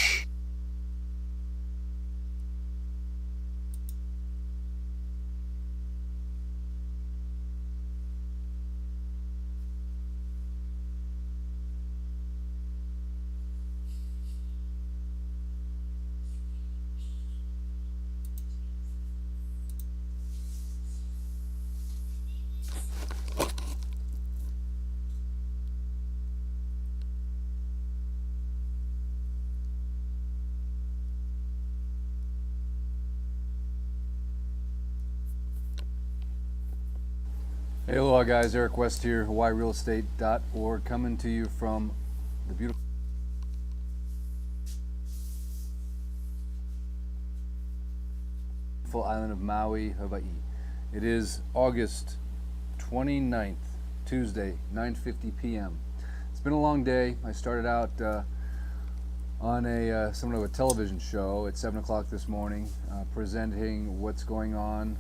S2: Hey, aloha guys, Eric West here, HawaiiRealEstate.org, coming to you from the beautiful island of Maui, Hawaii. It is August 29th, Tuesday, 9:50 p.m. It's been a long day. I started out on a somewhat of a television show at 7 o'clock this morning, presenting what's going on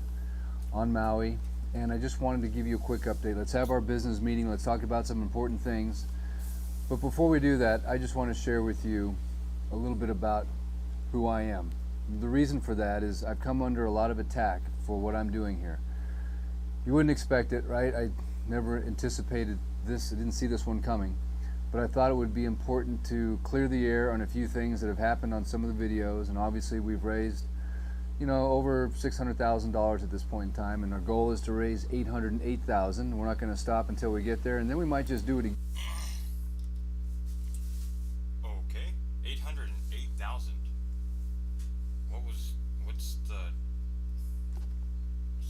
S2: Maui. And I just wanted to give you a quick update. Let's have our business meeting. Let's talk about some important things. But before we do that, I just want to share with you a little bit about who I am. The reason for that is I've come under a lot of attack for what I'm doing here. You wouldn't expect it, right? I never anticipated this. I didn't see this one coming. But I thought it would be important to clear the air on a few things that have happened on some of the videos. And obviously we've raised, you know, over $600,000 at this point in time. And our goal is to raise $808,000. We're not going to stop until we get there. And then we might just do it again.
S1: Okay, 808,000. What's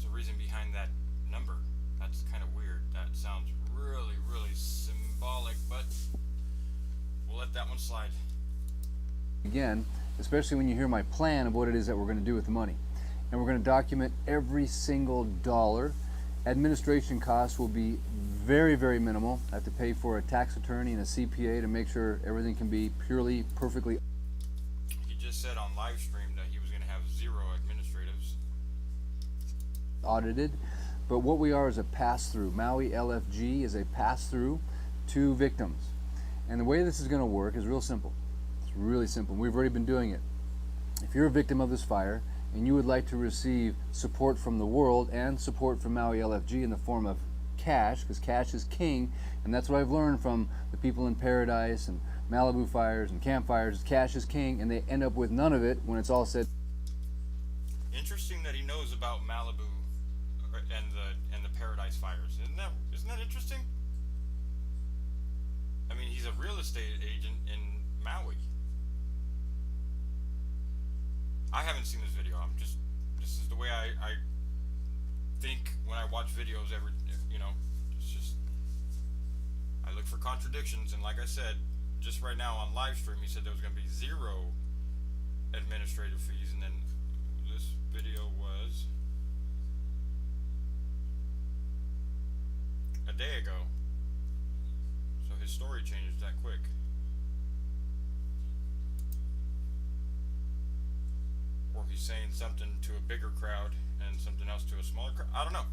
S1: the reason behind that number? That's kind of weird. That sounds really, really symbolic, but we'll let that one slide.
S2: Again, especially when you hear my plan of what it is that we're going to do with the money. And we're going to document every single dollar. Administration costs will be very, very minimal. I have to pay for a tax attorney and a CPA to make sure everything can be purely, perfectly.
S1: He just said on live stream that he was going to have 0 administratives.
S2: Audited. But what we are is a pass-through. Maui LFG is a pass-through to victims. And the way this is going to work is real simple. It's really simple. We've already been doing it. If you're a victim of this fire and you would like to receive support from the world and support from Maui LFG in the form of cash, because cash is king, and that's what I've learned from the people in Paradise and Malibu fires and campfires. Cash is king, and they end up with none of it when it's all said.
S1: Interesting that he knows about Malibu and the Paradise fires. Isn't that interesting? I mean, he's a real estate agent in Maui. I haven't seen this video. This is the way I think when I watch videos it's just, I look for contradictions, and like I said, just right now on live stream, he said there was going to be 0 administrative fees, and then this video was a day ago. So his story changed that quick. Or he's saying something to a bigger crowd and something else to a smaller crowd. I don't know.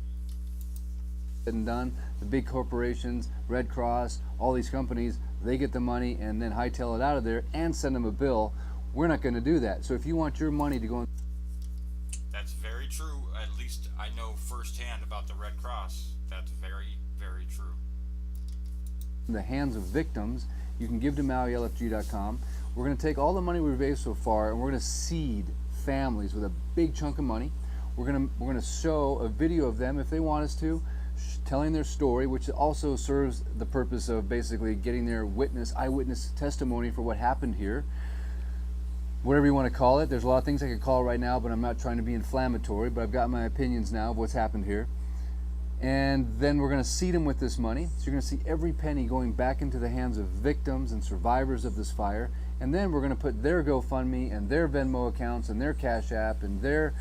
S2: And done. The big corporations, Red Cross, all these companies, they get the money and then hightail it out of there and send them a bill. We're not going to do that. So if you want your money to go in.
S1: That's very true. At least I know firsthand about the Red Cross. That's very, very true.
S2: In the hands of victims, you can give to MauiLFG.com. We're going to take all the money we've raised so far and we're going to seed families with a big chunk of money. We're going to show a video of them if they want us to, telling their story, which also serves the purpose of basically getting their eyewitness testimony for what happened here. Whatever you want to call it. There's a lot of things I could call right now, but I'm not trying to be inflammatory, but I've got my opinions now of what's happened here. And then we're going to seed them with this money. So you're going to see every penny going back into the hands of victims and survivors of this fire. And then we're going to put their GoFundMe and their Venmo accounts and their Cash App and their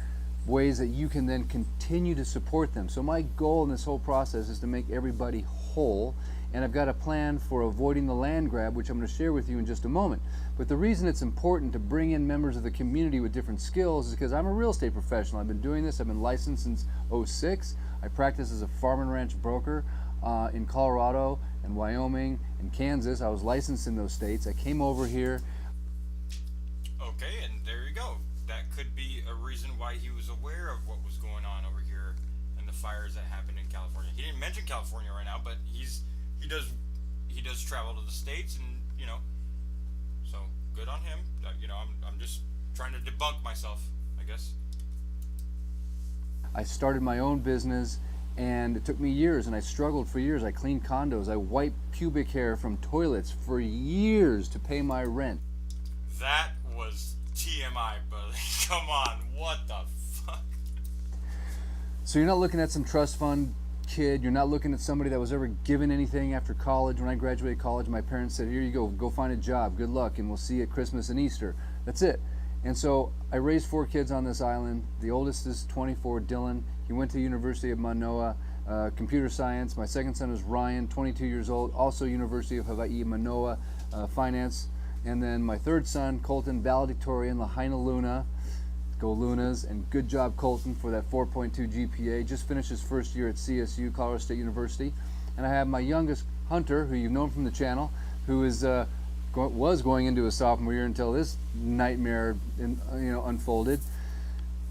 S2: ways that you can then continue to support them. So my goal in this whole process is to make everybody whole. And I've got a plan for avoiding the land grab, which I'm going to share with you in just a moment. But the reason it's important to bring in members of the community with different skills is because I'm a real estate professional. I've been doing this. I've been licensed since '06. I practice as a farm and ranch broker in Colorado and Wyoming and Kansas. I was licensed in those states. I came over here.
S1: Okay, and there you go. That could be a reason why he was aware of what was going on over here and the fires that happened in California. He didn't mention California right now, but he does travel to the States, and so good on him. I'm just trying to debunk myself, I guess.
S2: I started my own business, and it took me years, and I struggled for years. I cleaned condos. I wiped pubic hair from toilets for years to pay my rent.
S1: That was TMI, buddy. Come on, what the fuck?
S2: So you're not looking at some trust fund kid. You're not looking at somebody that was ever given anything after college. When I graduated college, my parents said, here you go find a job. Good luck, and we'll see you at Christmas and Easter. That's it. And so I raised 4 kids on this island. The oldest is 24, Dylan. He went to the University of Manoa, computer science. My second son is Ryan, 22 years old, also University of Hawaii, Manoa, finance. And then my third son, Colton, valedictorian, Lahaina Luna. Go Lunas, and good job, Colton, for that 4.2 GPA. Just finished his first year at CSU, Colorado State University. And I have my youngest, Hunter, who you've known from the channel, who is was going into his sophomore year until this nightmare unfolded.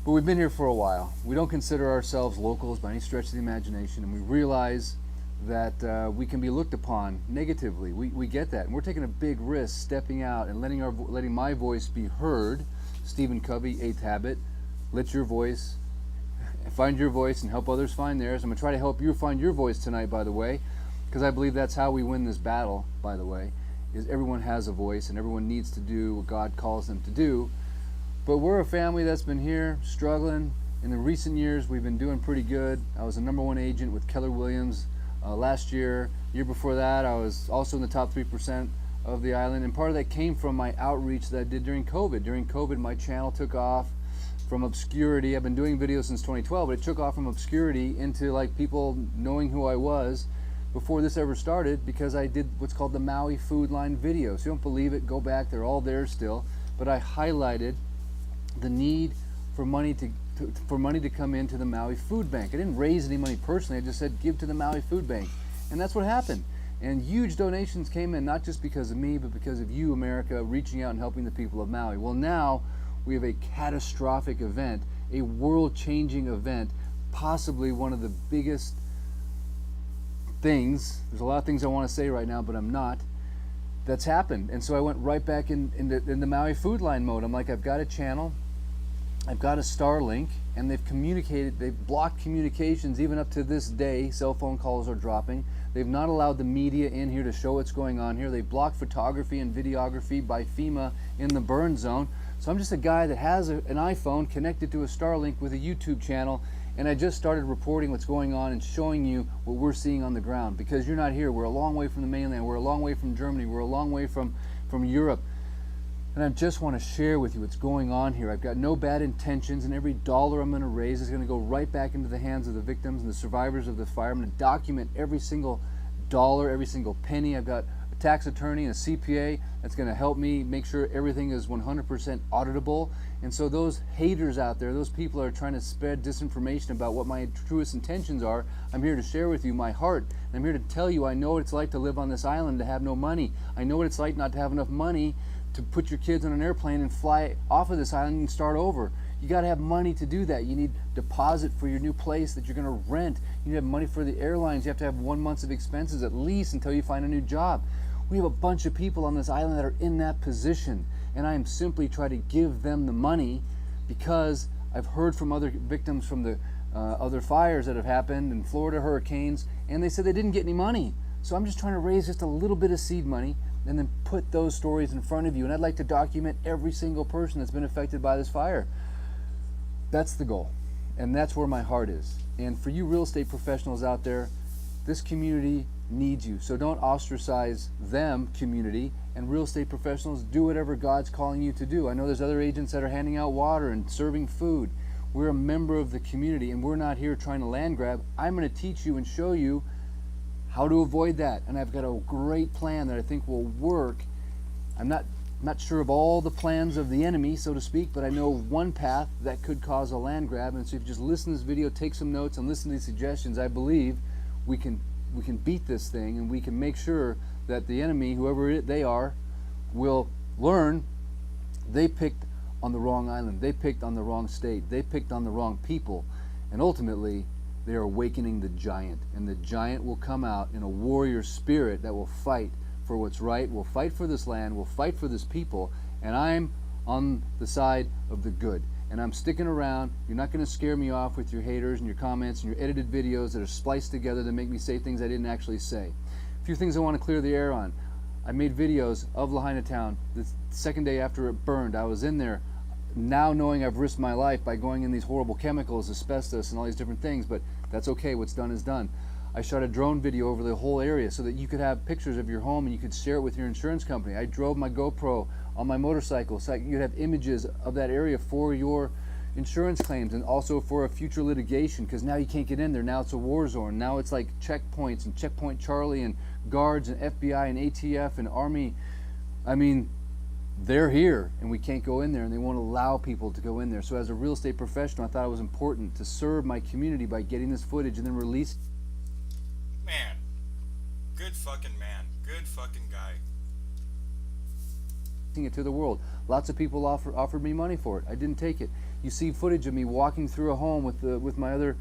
S2: But we've been here for a while. We don't consider ourselves locals by any stretch of the imagination, and we realize that we can be looked upon negatively. We get that, and we're taking a big risk stepping out and letting my voice be heard. Stephen Covey, 8th Habit, let your voice, find your voice and help others find theirs. I'm going to try to help you find your voice tonight, by the way, because I believe that's how we win this battle, by the way, is everyone has a voice and everyone needs to do what God calls them to do. But we're a family that's been here struggling. In the recent years, we've been doing pretty good. I was a #1 agent with Keller Williams last year. Year before that, I was also in the top 3% of the island, and part of that came from my outreach that I did during COVID. During COVID, my channel took off from obscurity. I've been doing videos since 2012, but it took off from obscurity into like people knowing who I was before this ever started, because I did what's called the Maui Food Line videos. You don't believe it, go back, they're all there still. But I highlighted the need for money to come into the Maui Food Bank. I didn't raise any money personally, I just said give to the Maui Food Bank. And that's what happened. And huge donations came in, not just because of me, but because of you, America, reaching out and helping the people of Maui. Well, now we have a catastrophic event, a world-changing event, possibly one of the biggest things. There's a lot of things I want to say right now, but I'm not. That's happened. And so I went right back in the Maui Food Line mode. I'm like, I've got a channel, I've got a Starlink, and they've blocked communications even up to this day. Cell phone calls are dropping. They've not allowed the media in here to show what's going on here. They've blocked photography and videography by FEMA in the burn zone. So I'm just a guy that has an iPhone connected to a Starlink with a YouTube channel, and I just started reporting what's going on and showing you what we're seeing on the ground, because you're not here. We're a long way from the mainland. We're a long way from Germany. We're a long way from Europe. And I just want to share with you what's going on here. I've got no bad intentions, and every dollar I'm going to raise is going to go right back into the hands of the victims and the survivors of the fire. I'm going to document every single dollar, every single penny. I've got a tax attorney and a CPA that's going to help me make sure everything is 100% auditable. And so those haters out there, those people that are trying to spread disinformation about what my truest intentions are, I'm here to share with you my heart. And I'm here to tell you I know what it's like to live on this island, to have no money. I know what it's like not to have enough money to put your kids on an airplane and fly off of this island and start over. You got to have money to do that. You need deposit for your new place that you're going to rent. You need to have money for the airlines. You have to have 1 month of expenses at least until you find a new job. We have a bunch of people on this island that are in that position, and I am simply trying to give them the money because I've heard from other victims from the other fires that have happened in Florida, hurricanes, and they said they didn't get any money. So I'm just trying to raise just a little bit of seed money and then put those stories in front of you. And I'd like to document every single person that's been affected by this fire. That's the goal. And that's where my heart is. And for you real estate professionals out there, this community needs you. So don't ostracize them, community, and real estate professionals, do whatever God's calling you to do. I know there's other agents that are handing out water and serving food. We're a member of the community, and we're not here trying to land grab. I'm going to teach you and show you how to avoid that. And I've got a great plan that I think will work. I'm not sure of all the plans of the enemy, so to speak, but I know one path that could cause a land grab. And so if you just listen to this video, take some notes, and listen to these suggestions, I believe we can beat this thing, and we can make sure that the enemy, whoever they are, will learn they picked on the wrong island, they picked on the wrong state, they picked on the wrong people, and ultimately they are awakening the giant. And the giant will come out in a warrior spirit that will fight for what's right, will fight for this land, will fight for this people, and I'm on the side of the good. And I'm sticking around. You're not going to scare me off with your haters and your comments and your edited videos that are spliced together to make me say things I didn't actually say. A few things I want to clear the air on. I made videos of Lahaina town the second day after it burned. I was in there now knowing I've risked my life by going in these horrible chemicals, asbestos and all these different things, but that's okay. What's done is done. I shot a drone video over the whole area so that you could have pictures of your home and you could share it with your insurance company. I drove my GoPro on my motorcycle so you'd have images of that area for your insurance claims and also for a future litigation, because now you can't get in there. Now it's a war zone. Now it's like checkpoints and Checkpoint Charlie and guards and FBI and ATF and Army. I mean, they're here and we can't go in there, and they won't allow people to go in there. So as a real estate professional, I thought it was important to serve my community by getting this footage and then release.
S1: Man, good fucking man, good fucking guy.
S2: It to the world. Lots of people offered me money for it. I didn't take it. You see footage of me walking through a home with my other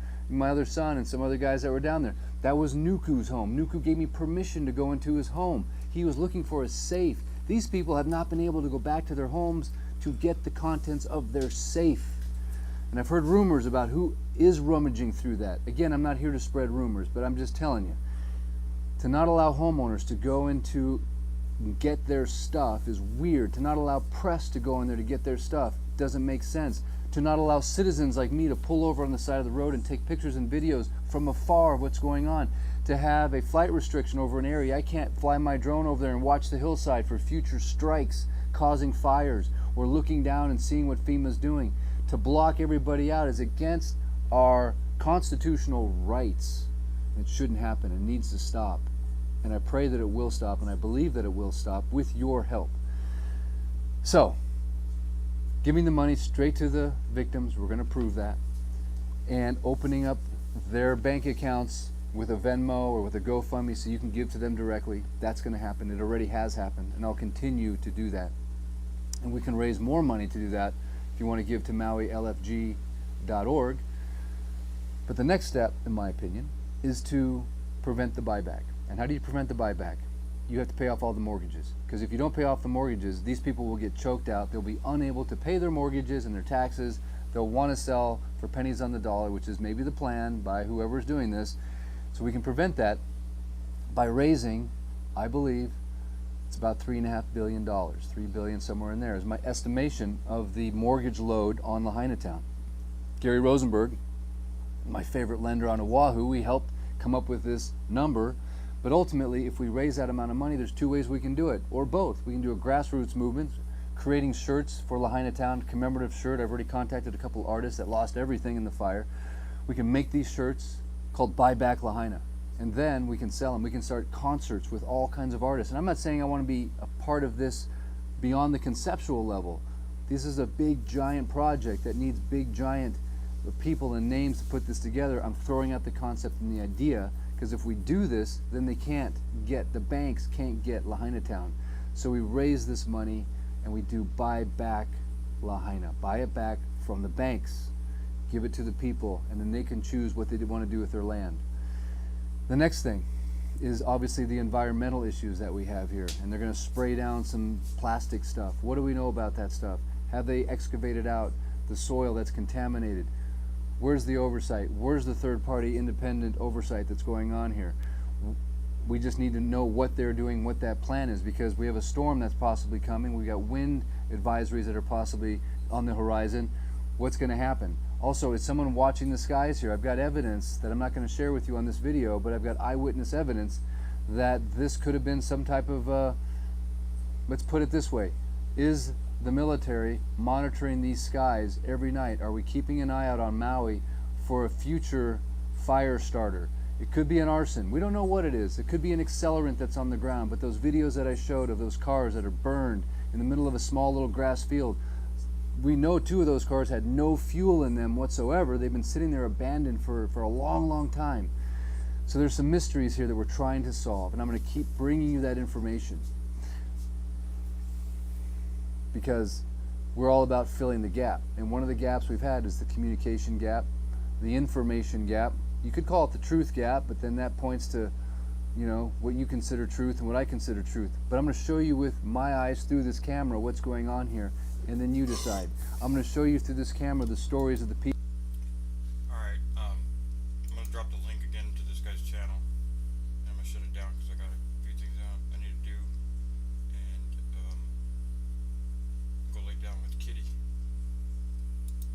S2: son and some other guys that were down there. That was Nuku's home. Nuku gave me permission to go into his home. He was looking for a safe. These people have not been able to go back to their homes to get the contents of their safe. And I've heard rumors about who is rummaging through that. Again, I'm not here to spread rumors, but I'm just telling you. To not allow homeowners to go into and get their stuff is weird. To not allow press to go in there to get their stuff doesn't make sense. To not allow citizens like me to pull over on the side of the road and take pictures and videos from afar of what's going on. To have a flight restriction over an area. I can't fly my drone over there and watch the hillside for future strikes causing fires, or looking down and seeing what FEMA's doing. To block everybody out is against our constitutional rights. It shouldn't happen. It needs to stop. And I pray that it will stop, and I believe that it will stop with your help. So, giving the money straight to the victims, we're going to prove that, and opening up their bank accounts with a Venmo or with a GoFundMe so you can give to them directly, that's going to happen. It already has happened, and I'll continue to do that. And we can raise more money to do that if you want to give to MauiLFG.org. But the next step, in my opinion, is to prevent the buyback. And how do you prevent the buyback? You have to pay off all the mortgages. Because if you don't pay off the mortgages, these people will get choked out. They'll be unable to pay their mortgages and their taxes. They'll want to sell for pennies on the dollar, which is maybe the plan by whoever's doing this. So we can prevent that by raising, I believe, it's about $3.5 billion. $3 billion somewhere in there is my estimation of the mortgage load on Lahaina Town. Gary Rosenberg, my favorite lender on Oahu, we helped come up with this number. But ultimately, if we raise that amount of money, there's two ways we can do it, or both. We can do a grassroots movement, creating shirts for Lahaina Town, commemorative shirt. I've already contacted a couple artists that lost everything in the fire. We can make these shirts called Buy Back Lahaina, and then we can sell them. We can start concerts with all kinds of artists. And I'm not saying I want to be a part of this beyond the conceptual level. This is a big, giant project that needs big, giant people and names to put this together. I'm throwing out the concept and the idea, because if we do this, then the banks can't get Lahaina Town. So we raise this money and we do Buy Back Lahaina. Buy it back from the banks, give it to the people, and then they can choose what they want to do with their land. The next thing is obviously the environmental issues that we have here, and they're going to spray down some plastic stuff. What do we know about that stuff? Have they excavated out the soil that's contaminated? Where's the oversight? Where's the third-party independent oversight that's going on here? We just need to know what they're doing, what that plan is, because we have a storm that's possibly coming. We got wind advisories that are possibly on the horizon. What's going to happen? Also, is someone watching the skies here? I've got evidence that I'm not going to share with you on this video, but I've got eyewitness evidence that this could have been some type of, let's put it this way, is the military monitoring these skies every night? Are we keeping an eye out on Maui for a future fire starter? It could be an arson. We don't know what it is. It could be an accelerant that's on the ground, but those videos that I showed of those cars that are burned in the middle of a small little grass field, we know 2 of those cars had no fuel in them whatsoever. They've been sitting there abandoned for a long, long time. So there's some mysteries here that we're trying to solve, and I'm going to keep bringing you that information, because we're all about filling the gap. And one of the gaps we've had is the communication gap, the information gap. You could call it the truth gap, but then that points to, you know, what you consider truth and what I consider truth. But I'm going to show you with my eyes through this camera what's going on here, and then you decide. I'm going to show you through this camera the stories of the people.